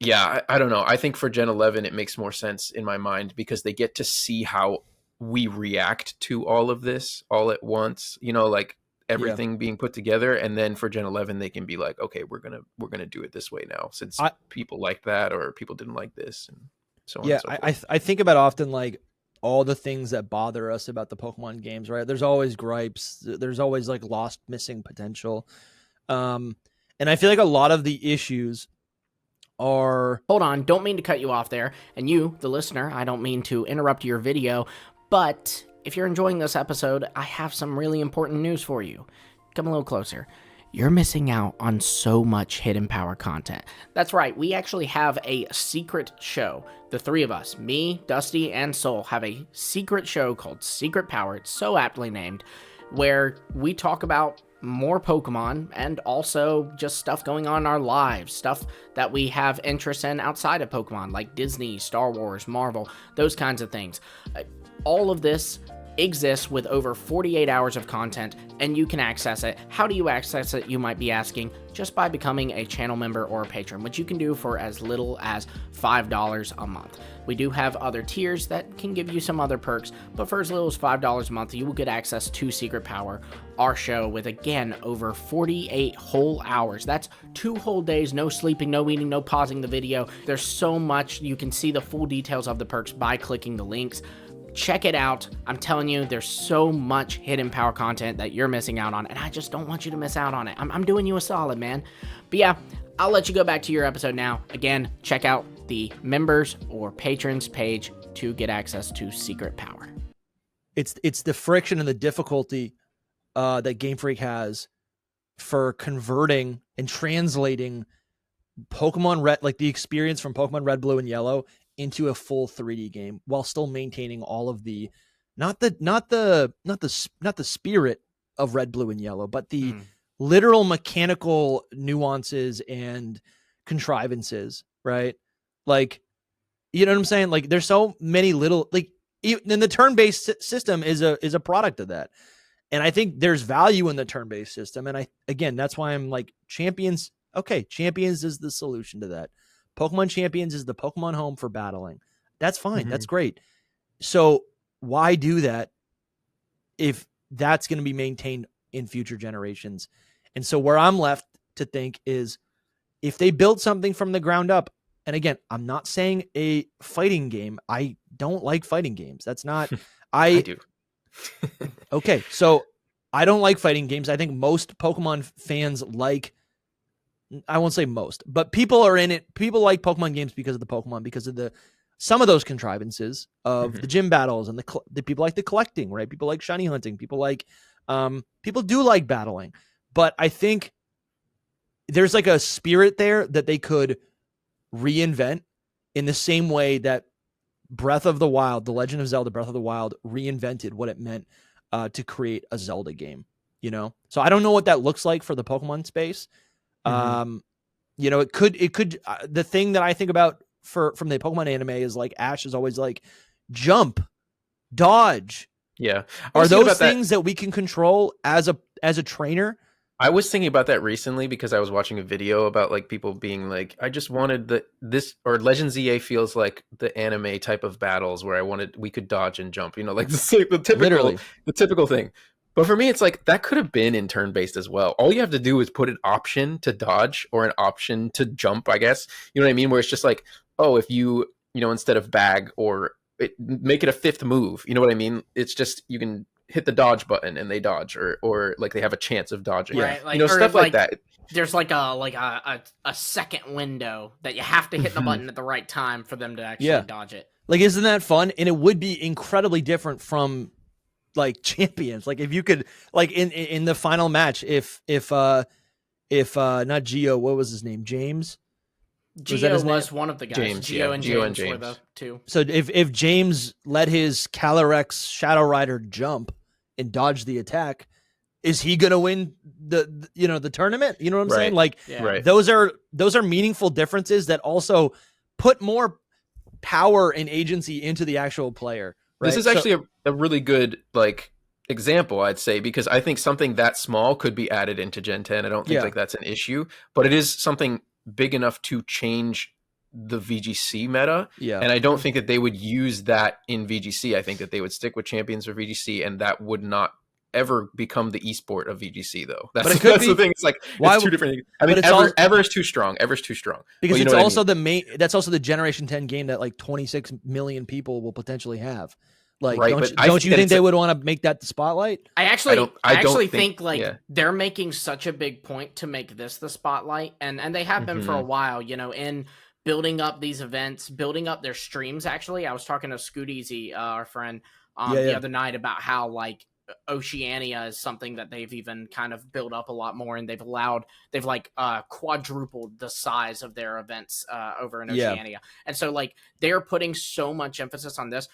I don't know. I think for Gen 11, it makes more sense in my mind, because they get to see how we react to all of this all at once, you know, like everything being put together. And then for Gen 11, they can be like, okay, we're going to do it this way now, since people like that or people didn't like this, and so on. Yeah. And so forth. I think about often like all the things that bother us about the Pokemon games, right? There's always gripes. There's always like lost, missing potential. And I feel like a lot of the issues are... Hold on. Don't mean to cut you off there. And you, the listener, I don't mean to interrupt your video, but if you're enjoying this episode, I have some really important news for you. Come a little closer. You're missing out on so much hidden power content. That's right, we actually have a secret show. The three of us, me, Dusty, and Soul, have a secret show called Secret Power. It's so aptly named, where we talk about more Pokemon and also just stuff going on in our lives, stuff that we have interest in outside of Pokemon, like Disney, Star Wars, Marvel, those kinds of things. All of this exists with over 48 hours of content, and you can access it. How do you access it, you might be asking? Just by becoming a channel member or a patron, which you can do for as little as $5 a month. We do have other tiers that can give you some other perks, but for as little as $5 a month, you will get access to Secret Power, our show, with, again, over 48 whole hours. That's 2 whole days, no sleeping, no eating, no pausing the video. There's so much. You can see the full details of the perks by clicking the links. Check it out. I'm telling you, there's so much hidden power content that you're missing out on, and I just don't want you to miss out on it. I'm doing you a solid, man. But yeah, I'll let you go back to your episode now. Again, check out the members or patrons page to get access to Secret Power. It's the friction and the difficulty that Game Freak has for converting and translating Pokemon Red, like the experience from Pokemon Red, Blue, and Yellow, into a full 3D game while still maintaining all of the not the spirit of Red, Blue, and Yellow, but the literal mechanical nuances and contrivances, right? Like You know what I'm saying? Like there's so many little like and the turn-based system is a product of that. And I think there's value in the turn-based system. And again, that's why I'm like Champions. Okay, Champions is the solution to that. Pokemon Champions is the Pokemon home for battling. That's fine. That's great. So why do that if that's going to be maintained in future generations? And so where I'm left to think is if they build something from the ground up, and again, I'm not saying a fighting game. I don't like fighting games. That's not, I do. Okay. So I don't like fighting games. I think most Pokemon fans like, I won't say most, but people are in it. People like Pokemon games because of the Pokemon, because of some of those contrivances of the gym battles and the people like the collecting, right? People like shiny hunting. People do like battling, but I think there's like a spirit there that they could reinvent in the same way that Breath of the Wild, The Legend of Zelda Breath of the Wild reinvented what it meant to create a Zelda game, you know? So I don't know what that looks like for the Pokemon space. You know, it could the thing that I think about from the Pokemon anime is like Ash is always like jump, dodge. Yeah. Are those things that we can control as a trainer? I was thinking about that recently because I was watching a video about like people being like, I just wanted this or Legends EA feels like the anime type of battles where we could dodge and jump, you know, like the typical thing. But for me, it's like that could have been in turn-based as well. All you have to do is put an option to dodge or an option to jump, I guess. You know what I mean? Where it's just like, oh, if you know, instead of bag or make it a fifth move, you know what I mean? It's just you can hit the dodge button and they dodge or like they have a chance of dodging. Right, like, you know, stuff like that. There's like a second window that you have to hit the button at the right time for them to actually dodge it. Like, isn't that fun? And it would be incredibly different from like Champions. Like if you could like in the final match, if not Gio, what was his name? James? Gio was one of the guys. James, Gio and Gio James were the two. So if James let his Calyrex Shadow Rider jump and dodge the attack, is he gonna win the tournament? You know what I'm saying? Like those are meaningful differences that also put more power and agency into the actual player. Right? This is actually a really good like example, I'd say, because I think something that small could be added into Gen 10. I don't think like that's an issue, but it is something big enough to change the VGC meta. Yeah. And I don't think that they would use that in VGC. I think that they would stick with Champions for VGC, and that would not ever become the esport of VGC though. That's the thing. It's like it's two different things. I mean, ever is too strong. Ever's too strong. Because it's also that's also the Generation 10 game that like 26 million people will potentially have. Like, don't you think they would want to make that the spotlight? I actually think they're making such a big point to make this the spotlight, and they have been for a while, you know, in building up these events, building up their streams. Actually, I was talking to Scoot Easy, our friend, the other night about how like Oceania is something that they've even kind of built up a lot more, and they've quadrupled the size of their events over in Oceania. And so like they're putting so much emphasis on this.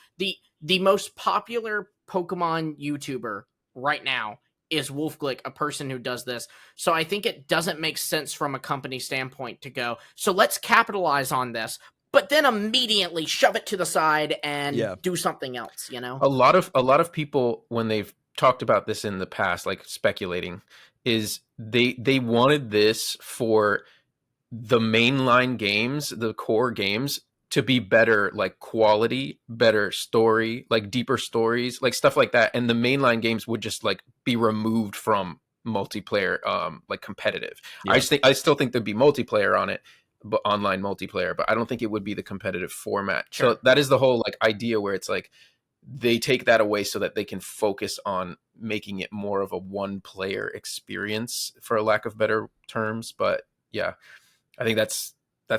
The most popular Pokemon YouTuber right now is Wolfglick, a person who does this. So I think it doesn't make sense from a company standpoint to go, so let's capitalize on this, but then immediately shove it to the side and do something else, you know? A lot of people, when they've talked about this in the past, like speculating, is they wanted this for the mainline games, the core games, to be better, like quality, better story, like deeper stories, like stuff like that. And the mainline games would just like be removed from multiplayer, like competitive. I still think there'd be multiplayer on it, but online multiplayer, but I don't think it would be the competitive format. Sure. So that is the whole like idea where it's like they take that away so that they can focus on making it more of a one player experience, for a lack of better terms. But yeah, I think that's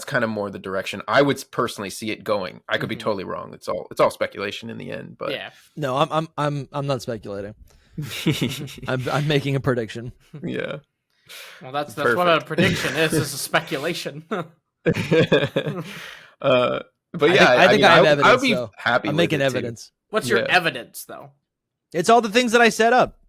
kind of more the direction I would personally see it going. I could be totally wrong. It's all speculation in the end, but no, I'm not speculating. I'm making a prediction. Yeah. Well, that's what a prediction is a speculation. But yeah, I think I have evidence. I would be happy. I'm making evidence. What's your evidence, though? It's all the things that I set up.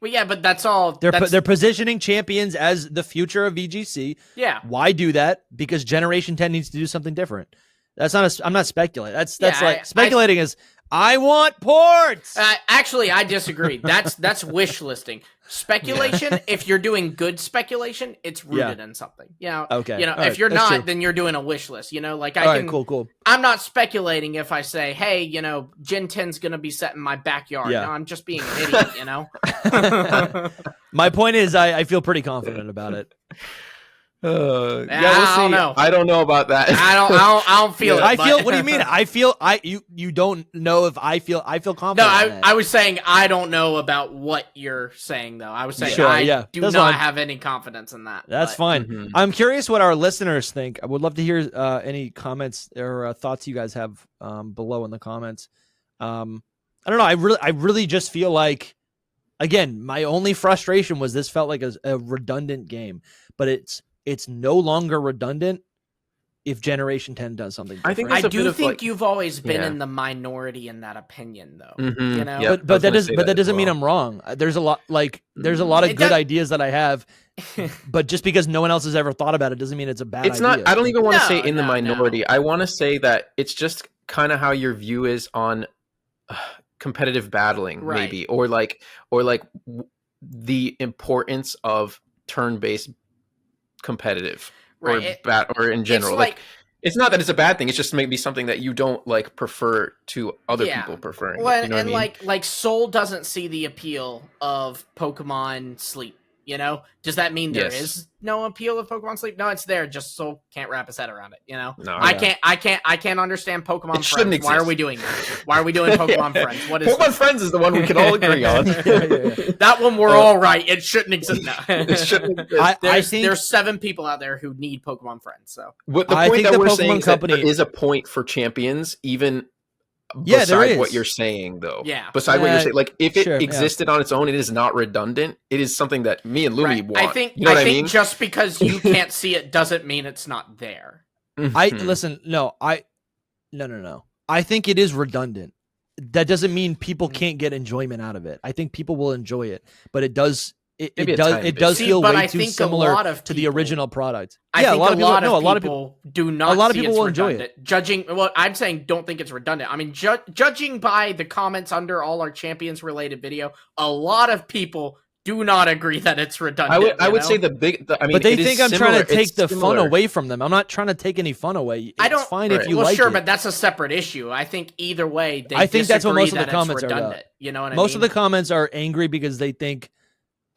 Well, yeah, but that's all. They're positioning Champions as the future of VGC. Yeah. Why do that? Because Generation 10 needs to do something different. That's not. I'm not speculating. That's Yeah, like speculating is. I want ports. Speculating is. I want ports. Actually, I disagree. That's wish listing. Speculation. If you're doing good speculation, it's rooted in something. Okay. If you're not, then you're doing a wish list. Like I can. Cool. I'm not speculating if I say, hey, Gen 10's gonna be set in my backyard. Yeah. No, I'm just being an idiot. My point is, I feel pretty confident about it. We'll I don't know. I don't know about that. I don't feel it. I feel. What do you mean? I feel. You don't know if I feel. I feel confident. No, I was saying I don't know about what you're saying though. I was saying I do not have any confidence in that. That's fine. I'm curious what our listeners think. I would love to hear any comments or thoughts you guys have below in the comments. I don't know. I really just feel like, again, my only frustration was this felt like a redundant game, but it's no longer redundant if Generation 10 does something different. I do think you've always been in the minority in that opinion, though. Yep, but that doesn't mean I'm wrong. There's a lot of good ideas that I have, but just because no one else has ever thought about it doesn't mean it's a bad idea. It's not. I don't even want to say in the minority. No. I want to say that it's just kind of how your view is on competitive battling, maybe, or like the importance of turn-based competitive or in general. Like it's not that it's a bad thing, it's just maybe something that you don't like prefer to other people preferring. Well, you know and what I mean? like Soul doesn't see the appeal of Pokemon Sleep. Does that mean there is no appeal of Pokemon Sleep? No, it's there. Just Soul can't wrap his head around it. No, I can't understand Pokemon Friends. Why are we doing that? Why are we doing Pokemon Friends? What is Pokemon Friends is the one we can all agree on. That one we're all right. It shouldn't exist. No. It shouldn't exist. I think there's 7 people out there who need Pokemon Friends. So the point that we're saying is that there is a point for champions, even. Beside what you're saying, though. Yeah. Beside what you're saying, like if it existed on its own, it is not redundant. It is something that me and Louie want. I think just because you can't see it doesn't mean it's not there. No. I think it is redundant. That doesn't mean people can't get enjoyment out of it. I think people will enjoy it, but it does. It does feel way too similar to the original product. I think a lot of people do not. A lot of people will enjoy it. I'm saying don't think it's redundant. I mean, judging by the comments under all our champions related video, a lot of people do not agree that it's redundant. I would say but they think I'm trying to take the fun away from them. I'm not trying to take any fun away. It's fine if you like it. But that's a separate issue. I think either way, I think that's what most of the comments are about. You know what I mean? Most of the comments are angry because they think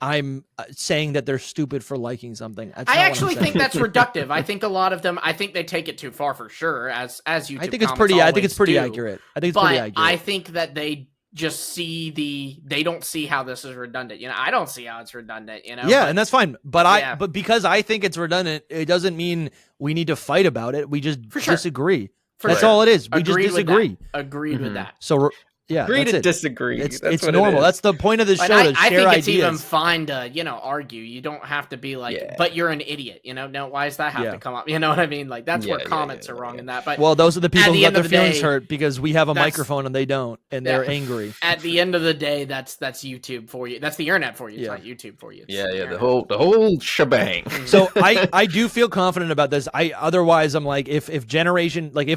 I'm saying that they're stupid for liking something. I actually think that's reductive. I think a lot of them. I think they take it too far for sure. As YouTube. I think it's pretty. I think it's pretty accurate. I think that they just see they don't see how this is redundant. I don't see how it's redundant. Yeah, and that's fine. But because I think it's redundant, it doesn't mean we need to fight about it. We just disagree. That's all it is. We just disagree. Agreed with that. So. Yeah, agree to disagree. It's normal. That's the point of the show. To I share think ideas. it's even fine to argue. You don't have to be like, but you're an idiot. No, why does that have to come up? You know what I mean? Like that's where comments are wrong in that. But those are the people who got their feelings hurt because we have a microphone and they don't, and they're angry. At the end of the day, that's YouTube for you. That's the internet for you. It's not YouTube for you. It's the whole shebang. So I do feel confident about this. Otherwise I'm like if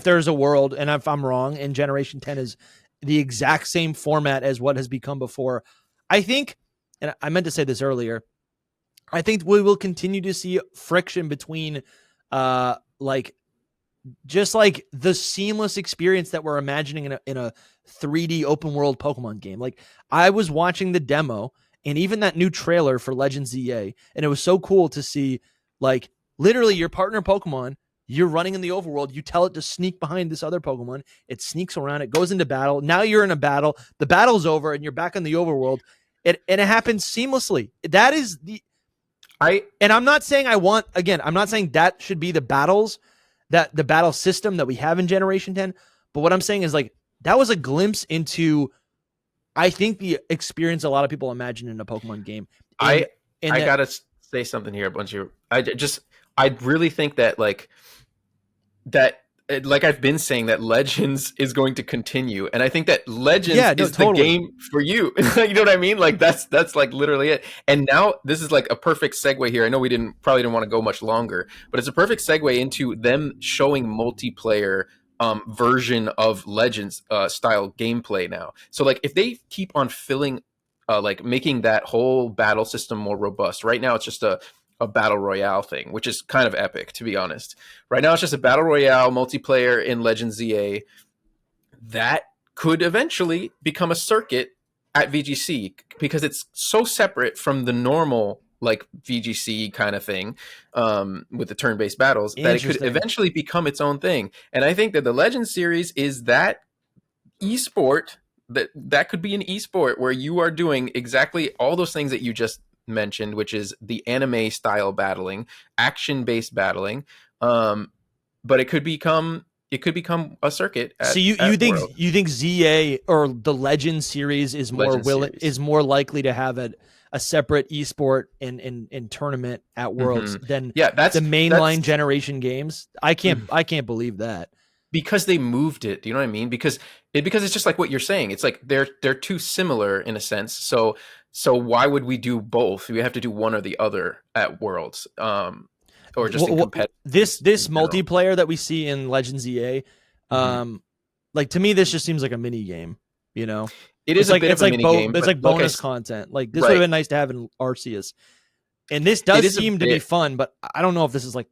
there's a world, and if I'm wrong, and Generation 10 is the exact same format as what has become before, I think, and I meant to say this earlier, I think we will continue to see friction between just like the seamless experience that we're imagining in a 3D open world Pokemon game. Like I was watching the demo and even that new trailer for Legends ZA, and it was so cool to see like literally your partner Pokemon. You're running in the overworld. You tell it to sneak behind this other Pokemon. It sneaks around. It goes into battle. Now you're in a battle. The battle's over, and you're back in the overworld. And it happens seamlessly. That is and I'm not saying I'm not saying that should be the battles, that the battle system that we have in Generation 10. But what I'm saying is like that was a glimpse into, I think, the experience a lot of people imagine in a Pokemon game. I gotta say something here, I really think that like I've been saying, that Legends is going to continue, and I think that Legends is the game for you. You know what I mean? Like that's like literally it. And now this is like a perfect segue here. I know we probably didn't want to go much longer, but it's a perfect segue into them showing multiplayer version of Legends style gameplay now. So like if they keep on filling like making that whole battle system more robust. Right now it's just a battle royale thing, which is kind of epic, to be honest. Right now it's just a battle royale multiplayer in Legends ZA that could eventually become a circuit at VGC, because it's so separate from the normal like VGC kind of thing with the turn-based battles that it could eventually become its own thing. And I think that the Legends series is that esport that could be an esport where you are doing exactly all those things that you just mentioned, which is the anime style battling, action-based battling, but it could become a circuit. So you think ZA or the Legends series is more likely to have a separate esport and tournament at Worlds than the mainline generation games? I can't believe that. Because they moved it. Do you know what I mean? Because it's just like what you're saying. It's like they're too similar in a sense. So why would we do both? We have to do one or the other at Worlds. Or just in competitive. This multiplayer that we see in Legends EA, like to me, this just seems like a mini game. You know, it's a mini game. It's like bonus content. Like this would have been nice to have in Arceus, and this does seem to be fun. But I don't know if this is like,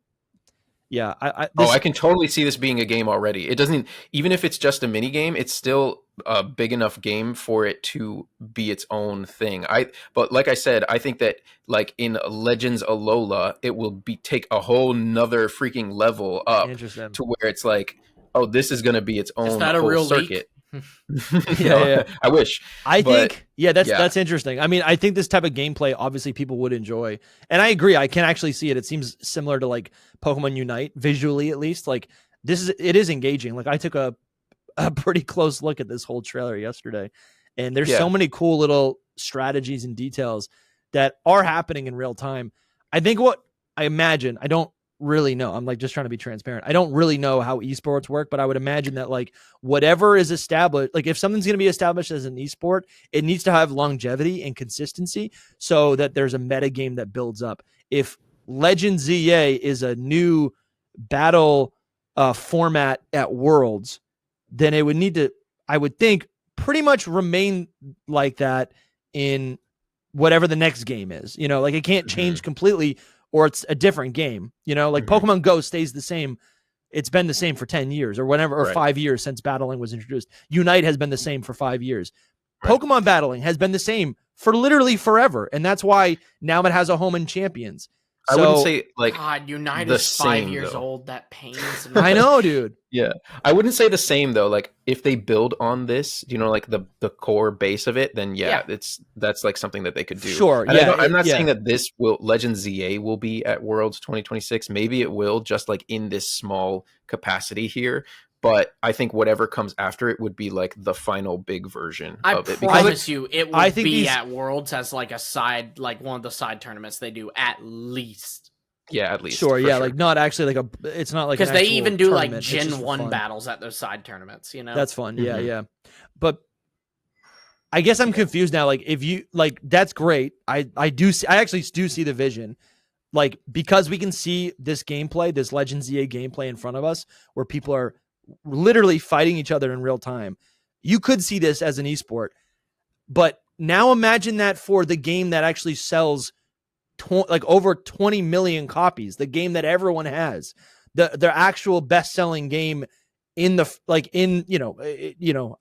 I can totally see this being a game already. It doesn't, even if it's just a mini game, it's still a big enough game for it to be its own thing. But like I said, I think that like in Legends Alola, it will take a whole nother freaking level up to where it's like, oh, this is going to be its own whole circuit. Yeah. I wish. I think that's interesting. I mean, I think this type of gameplay obviously people would enjoy, and I agree. I can actually see it. It seems similar to like Pokemon Unite visually, at least. Like it is engaging. Like I took a pretty close look at this whole trailer yesterday, and there's so many cool little strategies and details that are happening in real time. I think what I imagine, I don't really know. I'm like just trying to be transparent. I don't really know how esports work, but I would imagine that like whatever is established, like if something's going to be established as an esport, it needs to have longevity and consistency so that there's a meta game that builds up. If Legends ZA is a new battle format at Worlds, then it would need to, I would think, pretty much remain like that in whatever the next game is. You know, like it can't change completely, or it's a different game, you know, like Pokemon Go stays the same. It's been the same for 10 years or whatever, or 5 years since battling was introduced. Unite has been the same for 5 years. Pokemon battling has been the same for literally forever. And that's why now it has a home in Champions. I wouldn't say like God, Unite is 5 years old. That pains me. I know, dude. Yeah, I wouldn't say the same though. Like if they build on this, you know, like the core base of it, then that's like something that they could do. Sure. And I'm not saying that this Legends ZA will be at Worlds 2026. Maybe it will, just like in this small capacity here. But I think whatever comes after it would be like the final big version of it. I promise you, it will be at Worlds as like a side, like one of the side tournaments they do at least. Yeah, at least. Sure, like not actually like it's not like because they even do like Gen 1 battles at those side tournaments, you know? That's fun. Yeah. But I guess I'm confused now. Like if you like, that's great. I actually do see the vision. Like because we can see this gameplay, this Legends ZA gameplay in front of us where people are literally fighting each other in real time. You could see this as an esport, but now imagine that for the game that actually sells like over 20 million copies, the game that everyone has, the actual best-selling game in the I don't know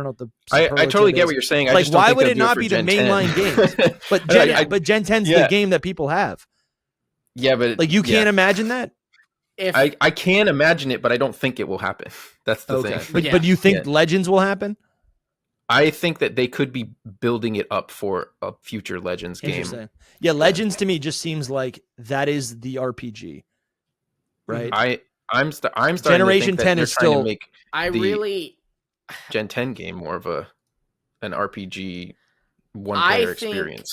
what the I totally get what you're saying. Like why would it not be the mainline game? But Gen 10's the game that people have. Yeah, but like you can't imagine that. I can imagine it, but I don't think it will happen. That's the thing. But you think Legends will happen? I think that they could be building it up for a future Legends game. Yeah, Legends to me just seems like that is the RPG, right? I'm starting Generation to think 10 is still. to make Gen 10 game more of an RPG one-player experience.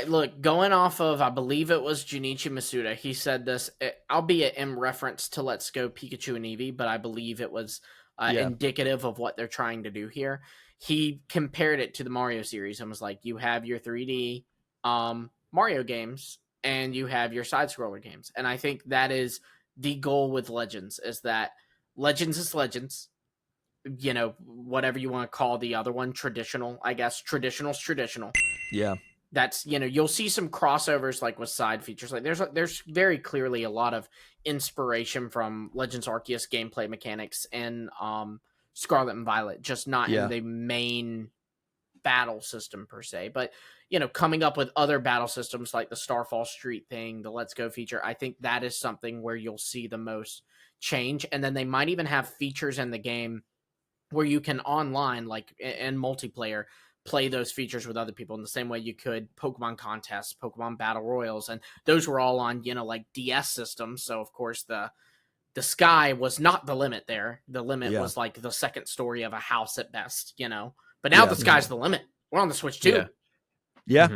Look, going off of, I believe it was Junichi Masuda, he said this, albeit in reference to Let's Go Pikachu and Eevee, but I believe it was indicative of what they're trying to do here. He compared it to the Mario series and was like, you have your 3D Mario games and you have your side-scroller games. And I think that is the goal with Legends, is that Legends is Legends. You know, whatever you want to call the other one, traditional, I guess. Traditional's traditional. Yeah. That's, you know, you'll see some crossovers like with side features. Like there's very clearly a lot of inspiration from Legends Arceus gameplay mechanics and Scarlet and Violet, just not in the main battle system per se. But, you know, coming up with other battle systems like the Starfall Street thing, the Let's Go feature, I think that is something where you'll see the most change. And then they might even have features in the game where you can online, like in multiplayer, play those features with other people in the same way you could Pokemon contests, Pokemon battle royals, and those were all on, you know, like DS systems. So of course the sky was not the limit there. The limit was like the second story of a house at best, you know. But now the sky's the limit. We're on the Switch too. Yeah.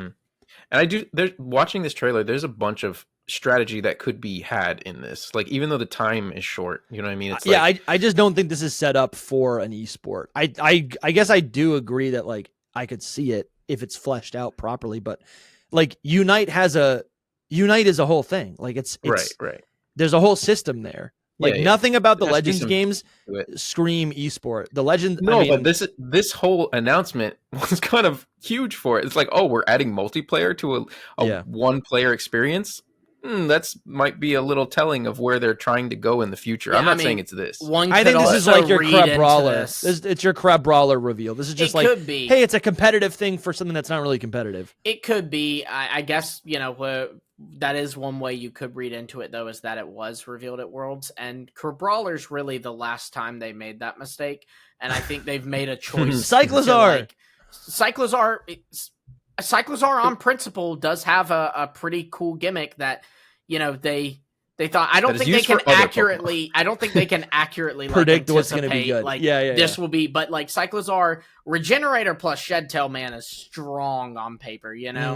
And there's watching this trailer, there's a bunch of strategy that could be had in this. Like, even though the time is short, you know what I mean? It's I just don't think this is set up for an esport. I guess I do agree that, like, I could see it if it's fleshed out properly, but like Unite is a whole thing. Like it's right. There's a whole system there. Like nothing about the Legends games scream esport. The Legends. No, but this whole announcement was kind of huge for it. It's like, oh, we're adding multiplayer to a one-player experience. That's might be a little telling of where they're trying to go in the future. I'm not saying it's this. I think this is like your Crab Brawler. It's your Crab Brawler reveal. This is just hey, it's a competitive thing for something that's not really competitive. It could be. I guess, you know, that is one way you could read into it, though, is that it was revealed at Worlds. And Crab Brawler's really the last time they made that mistake. And I think they've made a choice. Cyclozar on principle does have a pretty cool gimmick that, you know, they thought. I don't think they can accurately like, predict what's going to be good. Like, this will be, but like Cyclozar Regenerator plus Shedtail, man, is strong on paper, you know.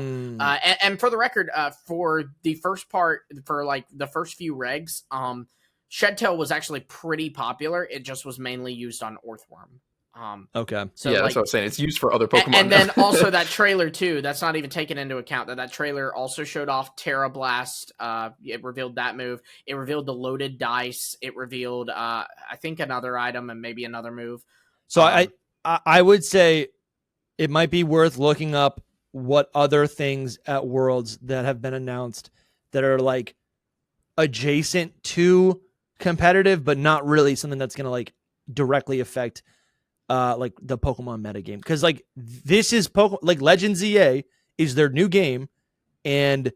And for the record, for the first part, for like the first few regs, Shedtail was actually pretty popular. It just was mainly used on Earthworm. Okay. So yeah, that's what I'm saying. It's used for other Pokemon. And then also that trailer too. That's not even taken into account. That trailer also showed off Terra Blast. It revealed that move. It revealed the loaded dice. It revealed, I think, another item and maybe another move. So I would say it might be worth looking up what other things at Worlds that have been announced that are like adjacent to competitive, but not really something that's going to like directly affect like the Pokemon metagame. Because like this is like Legends EA is their new game, and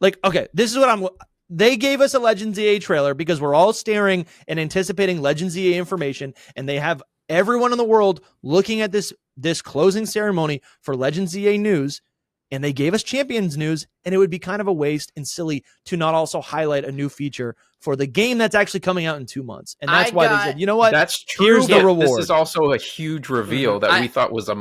like, okay, this is what they gave us a Legends EA trailer because we're all staring and anticipating Legends EA information, and they have everyone in the world looking at this closing ceremony for Legends EA news, and they gave us Champions news, and it would be kind of a waste and silly to not also highlight a new feature for the game that's actually coming out in 2 months. And that's why they said, you know what? That's true. Here's the reward. This is also a huge reveal that we thought was a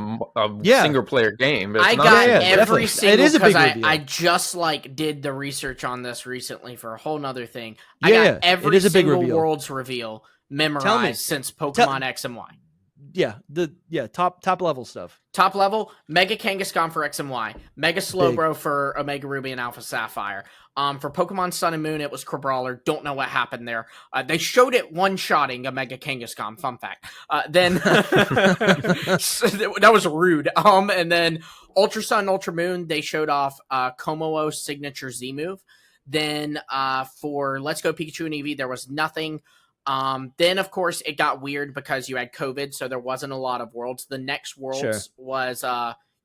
single player game. But I got every single, it is a big reveal. I just like did the research on this recently for a whole nother thing. I got every single World's reveal memorized since Pokemon X and Y. Top level stuff. Top level, Mega Kangaskhan for X and Y, Mega Slowbro for Omega Ruby and Alpha Sapphire. For Pokemon Sun and Moon, it was Crabrawler. Don't know what happened there. They showed it one-shotting a Mega Kangaskhan. Fun fact. Then that was rude. And then Ultra Sun, Ultra Moon, they showed off Komoo's signature Z move. Then for Let's Go Pikachu and Eevee, there was nothing. Then of course it got weird because you had COVID, so there wasn't a lot of Worlds. The next Worlds was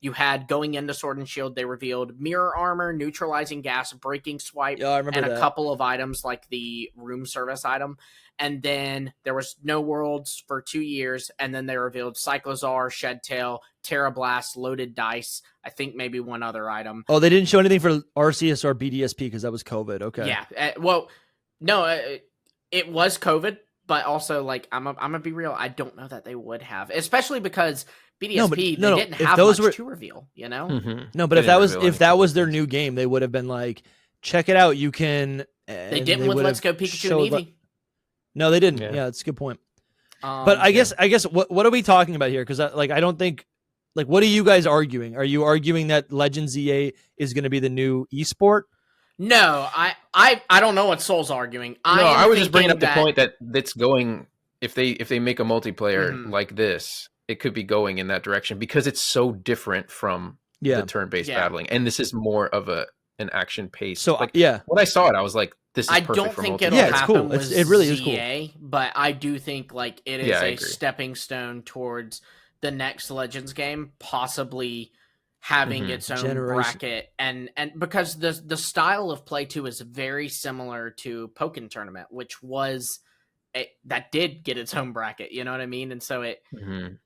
you had going into Sword and Shield, they revealed Mirror Armor, Neutralizing Gas, Breaking Swipe, and a couple of items like the Room Service item. And then there was no Worlds for 2 years, and then they revealed Cyclozar, Shedtail, Terra Blast, Loaded Dice, I think maybe one other item. Oh, they didn't show anything for Arceus or BDSP because that was COVID. Okay. Yeah. Well, no, it was COVID, but also, like, I'm gonna be real. I don't know that they would have, especially because BDSP they didn't have much to reveal. You know, no, but if that was their new game, they would have been like, check it out. You can. They didn't with Let's Go Pikachu and Eevee. No, they didn't. Yeah, that's a good point. But I guess what are we talking about here? Because I don't think, like, what are you guys arguing? Are you arguing that Legends EA is going to be the new esport? No, I don't know what Soul's arguing. I was just bringing up the point that it's going if they make a multiplayer like this, it could be going in that direction because it's so different from the turn-based battling, and this is more of an action pace. So like, when I saw it, I was like, "This is perfect I don't for think multiplayer." it'll it's happen cool. with It really is ZA, but I do think like it is I a agree. stepping stone towards the next Legends game, possibly having its own bracket, and because the style of play too is very similar to Pokken Tournament, which was that did get its own bracket. You know what I mean? And so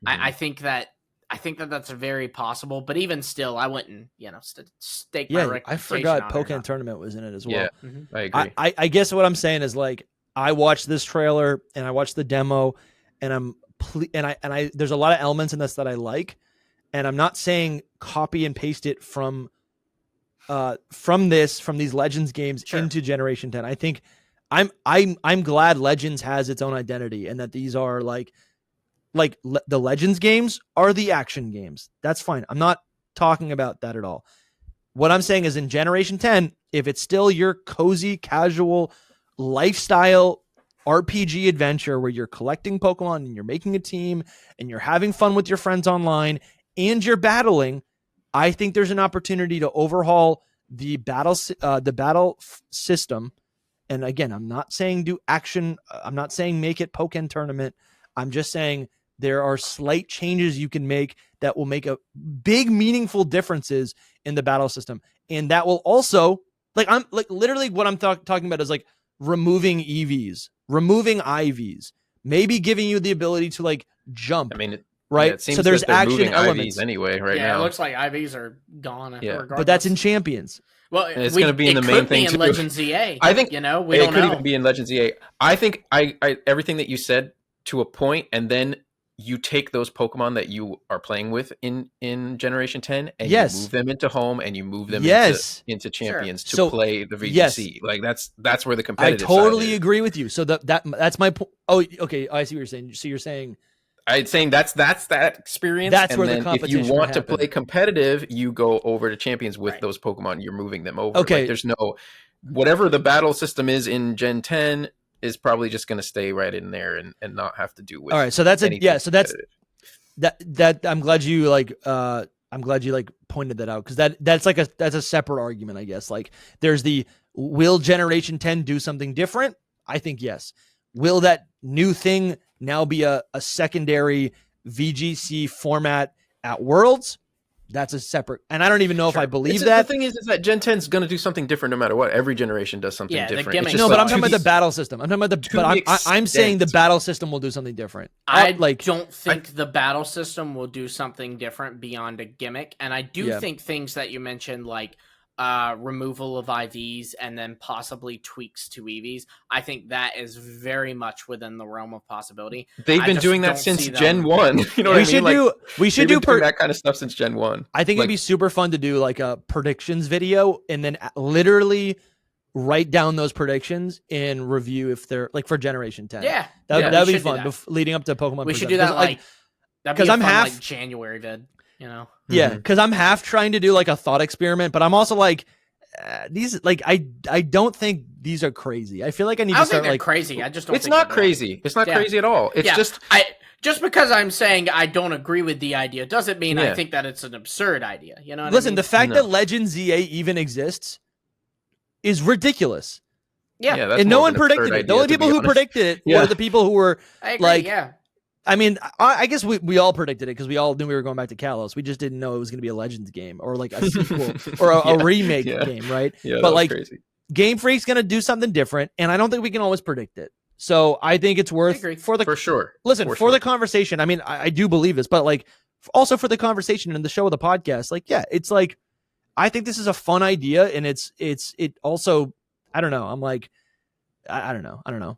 I think that's very possible. But even still, I wouldn't stake my reputation. I forgot on Pokken Tournament was in it as well. Yeah, I agree. I guess what I'm saying is like I watched this trailer and I watched the demo, and there's a lot of elements in this that I like, and I'm not saying copy and paste it from these Legends games into Generation 10. I think I'm glad Legends has its own identity, and that these are like the Legends games are the action games. That's fine. I'm not talking about that at all. What I'm saying is in Generation 10, if it's still your cozy, casual lifestyle RPG adventure where you're collecting Pokemon and you're making a team and you're having fun with your friends online and you're battling, I think there's an opportunity to overhaul the battle system. And again, I'm not saying do action. I'm not saying make it Pokken Tournament. I'm just saying there are slight changes you can make that will make a big, meaningful differences in the battle system. And that will also, I'm literally what I'm talking about is like removing EVs, removing IVs, maybe giving you the ability to like jump. I mean, right? It seems so there's that they're action moving elements IVs anyway now. Yeah, it looks like IVs are gone. But that's in Champions. Well, it's going to be in the main thing in too. Legends ZA. I think we it don't could know. even be in Legends ZA. I think I everything that you said to a point, and then you take those Pokemon that you are playing with in Generation 10 and you move them into home and you move them into Champions to play the VGC. Like that's where the competitive I totally side is. agree with you. So that's my point. Oh, okay. I see what you're saying. So you're saying I'm saying that's that experience. That's and where then the competition if you want to happen. play competitive, you go over to Champions with those Pokemon. You're moving them over. Okay. Like, there's no whatever the battle system is in Gen 10 is probably just going to stay right in there and not have to do with. All right. So that's So that's that. I'm glad you pointed that out, because that's a separate argument, I guess. Like there's will Generation 10 do something different? I think yes. Will that new thing now be a secondary VGC format at Worlds? That's a separate, and I don't even know if I believe that. The thing is that Gen 10 is going to do something different no matter what. Every generation does something different. But I'm talking about the battle system. I'm saying the battle system will do something different. I don't think the battle system will do something different beyond a gimmick, and I do think things that you mentioned, like removal of IVs and then possibly tweaks to EVs, I think that is very much within the realm of possibility. They've been doing that since Gen 1. You know what I mean? We should do that kind of stuff since Gen 1. I think it'd be super fun to do like a predictions video and then literally write down those predictions and review if they're like for Generation 10. Yeah. That would be fun leading up to Pokemon. We should do that because I'm half like January vid. Yeah, because I'm half trying to do like a thought experiment, but I'm also like these. Like I don't think these are crazy. I feel like I need to start like crazy. I just don't. It's not crazy. It's not crazy at all. It's just because I'm saying I don't agree with the idea doesn't mean I think that it's an absurd idea. You know. Listen, the fact that Legends ZA even exists is ridiculous. Yeah, and no one predicted it. The only people who predicted it were the people who were I mean, I guess we all predicted it because we all knew we were going back to Kalos. We just didn't know it was going to be a Legends game or like a sequel or a remake game, right? Yeah, but like crazy. Game Freak's going to do something different, and I don't think we can always predict it. So I think it's worth for sure. Listen, for the conversation. I mean, I do believe this, but like also for the conversation and the show of the podcast, like it's like I think this is a fun idea, and it also I don't know. I'm like I don't know.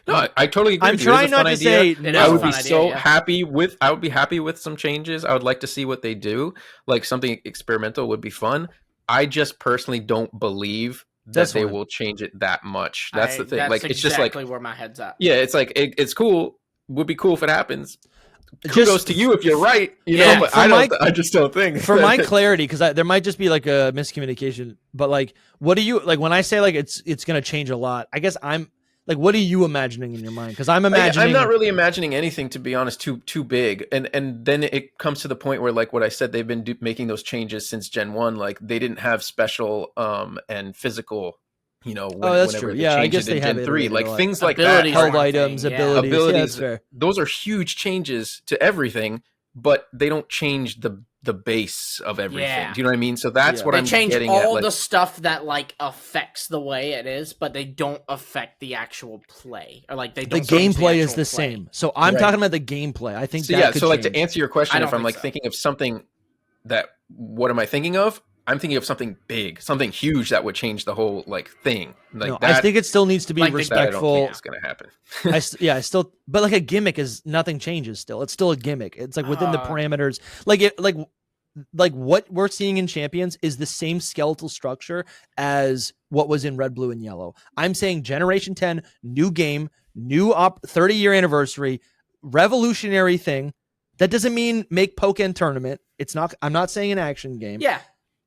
No, I totally agree. I'm trying not to say I would be happy with. I would be happy with some changes. I would like to see what they do. Like something experimental would be fun. I just personally don't believe that they will change it that much. That's the thing. That's like it's exactly just like where my head's at. Yeah, it's like it's cool. Would be cool if it happens. Kudos to you if you're right. You know, but I just don't think. For my clarity, because there might just be like a miscommunication. But like, what do you like when I say like it's going to change a lot? I guess I'm Like, what are you imagining in your mind? Because I'm imagining. I'm not really imagining anything, to be honest, too big. And then it comes to the point where, like what I said, they've been making those changes since Gen 1. Like, they didn't have special and physical, that's whenever true. they Yeah, I changed guess it they in have Gen 3. Like, things like Abilities that. held items, abilities. Yeah, that's fair. Those are huge changes to everything, but they don't change the base of everything. Yeah. Do you know what I mean? So that's what they I'm change getting all at. the stuff that like affects the way it is, but they don't affect the actual play, or like they don't. The gameplay is actual the play. same. So I'm Right. talking about the gameplay. I think So that could like, change. to answer your question, if I'm like so. thinking of something what am I thinking of? I'm thinking of something big, something huge that would change the whole like thing. Like No, that, I think it still needs to be like the- respectful. I don't think it's gonna happen. I still, but like a gimmick is nothing changes. Still, it's still a gimmick. It's like within the parameters. Like what we're seeing in Champions is the same skeletal structure as what was in Red, Blue, and Yellow. I'm saying Generation 10, new game, new 30-year anniversary, revolutionary thing. That doesn't mean make Pokken tournament. It's not. I'm not saying an action game. Yeah.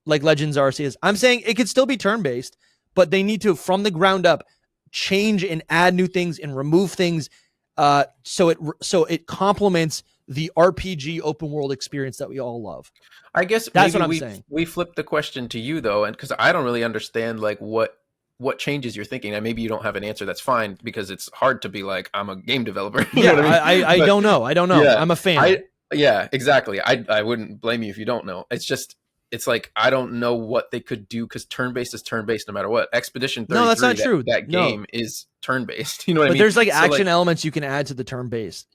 Like Legends Arceus. I'm saying it could still be turn-based, but they need to, from the ground up, change and add new things and remove things so it complements the RPG open world experience that we all love. I guess that's maybe what I'm saying. We flipped the question to you though, and because I don't really understand like what changes you're thinking. And maybe you don't have an answer. That's fine, because it's hard to be like, I'm a game developer. You know what I mean? I don't know. Yeah, I'm a fan. Yeah, exactly. I wouldn't blame you if you don't know. It's like, I don't know what they could do, because turn-based is turn-based no matter what. Expedition 33, no, that's not true. That game is turn-based. You know what I mean? But there's like action elements you can add to the turn-based,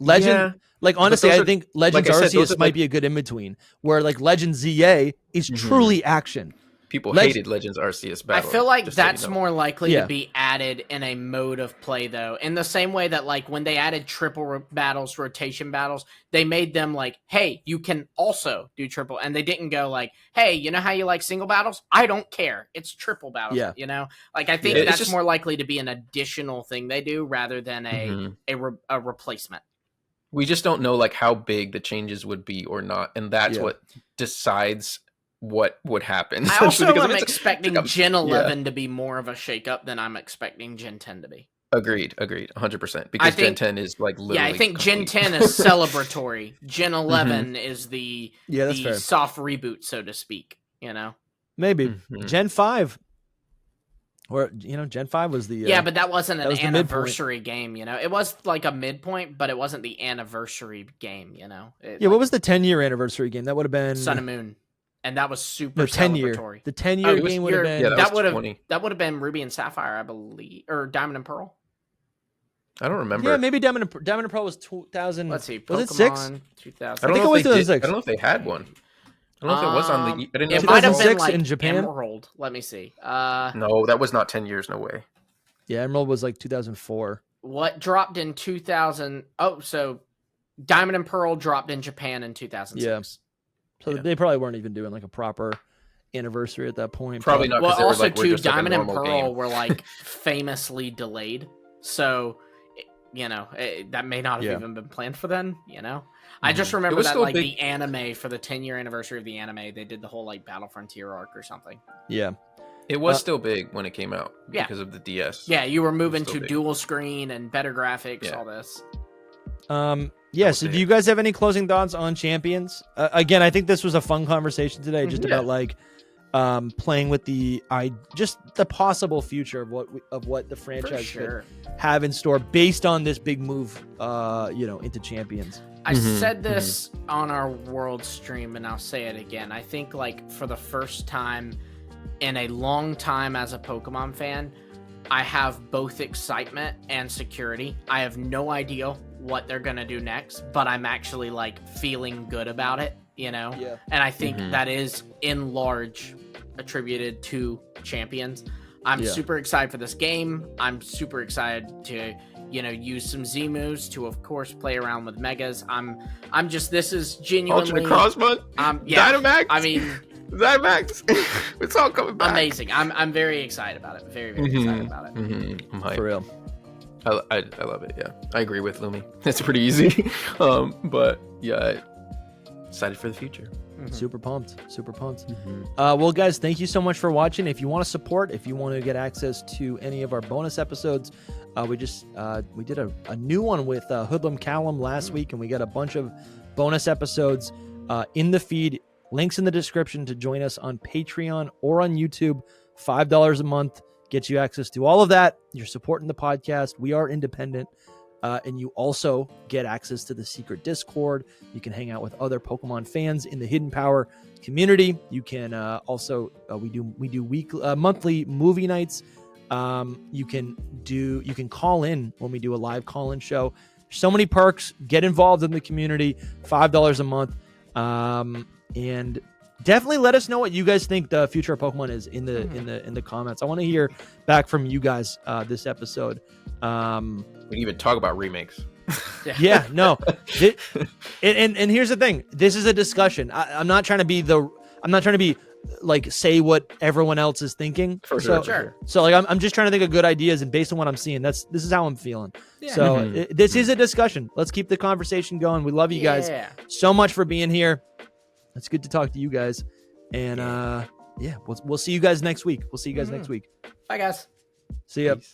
Legend, like honestly, I think Legends Arceus might be a good in-between, where like Legends ZA is truly action. People hated Legends Arceus battle. I feel like that's more likely to be added in a mode of play, though. In the same way that, like, when they added triple battles, rotation battles, they made them like, hey, you can also do triple. And they didn't go like, hey, you know how you like single battles? I don't care. It's triple battles, Like, I think that's just more likely to be an additional thing they do rather than a replacement. We just don't know, like, how big the changes would be or not. And that's what decides what would happen. I also am expecting Gen 11 to be more of a shakeup than I'm expecting Gen 10 to be. Agreed, 100%. Because Gen 10 is like literally. Yeah, I think Gen 10 is celebratory. Gen 11 is the soft reboot, so to speak. Maybe Gen 5, or Gen 5 was the but that wasn't an anniversary game. It was like a midpoint, but it wasn't the anniversary game. What was the 10-year anniversary game? That would have been Sun and Moon. And that was super 10-year. celebratory. The 10-year game would have been... Yeah, that would have been Ruby and Sapphire, I believe. Or Diamond and Pearl. I don't remember. Yeah, maybe Diamond and Pearl was 2000... Let's see. Was it 6? 2000. I think it was 2006. I don't know if they had one. I don't know if it was on the... I didn't know it might have been like in Japan? Emerald. Let me see. No, that was not 10 years. No way. Yeah, Emerald was like 2004. What dropped in 2000... Oh, so Diamond and Pearl dropped in Japan in 2006. Yeah. So they probably weren't even doing like a proper anniversary at that point. Probably not. Well, also like, too, Diamond and Pearl were like famously delayed, so that may not have even been planned for then. I just remember that like the anime for the 10-year anniversary of the anime, they did the whole like Battle Frontier arc or something. Yeah, it was still big when it came out because of the DS. Yeah, you were moving to dual screen and better graphics, all this. So do you guys have any closing thoughts on Champions? Again, I think this was a fun conversation today, just about like playing with just the possible future of what the franchise could have in store based on this big move, into Champions. I said this on our world stream, and I'll say it again. I think like for the first time in a long time as a Pokemon fan, I have both excitement and security. I have no idea what they're gonna do next, but I'm actually like feeling good about it, and I think that is in large attributed to Champions. I'm super excited for this game. I'm super excited to use some Z moves to, of course, play around with Megas. I'm just, this is genuinely Ultimate Crossbud, Dynamax. I mean, Dynamax. It's all coming back. Amazing. I'm very excited about it. Very excited about it. I'm hyped. For real. I love it. Yeah, I agree with Lumi. It's pretty easy, but yeah, excited for the future. Super pumped. Mm-hmm. Well, guys, thank you so much for watching. If you want to support, if you want to get access to any of our bonus episodes, we did a new one with Hoodlum Callum last week, and we got a bunch of bonus episodes in the feed. Links in the description to join us on Patreon or on YouTube. $5 a month gets you access to all of that. You're supporting the podcast. We are independent. And you also get access to the secret Discord. You can hang out with other Pokemon fans in the Hidden Power community. You can also we do monthly movie nights. You can call in when we do a live call-in show. So many perks. Get involved in the community. $5 a month. And definitely let us know what you guys think the future of Pokemon is in the comments. I want to hear back from you guys this episode. We can even talk about remakes. Yeah, no. And here's the thing. This is a discussion. I'm not trying to be like say what everyone else is thinking. For sure. So like I'm just trying to think of good ideas, and based on what I'm seeing, this is how I'm feeling. Yeah. So this is a discussion. Let's keep the conversation going. We love you guys so much for being here. It's good to talk to you guys. And we'll see you guys next week. Bye guys. See ya. Peace.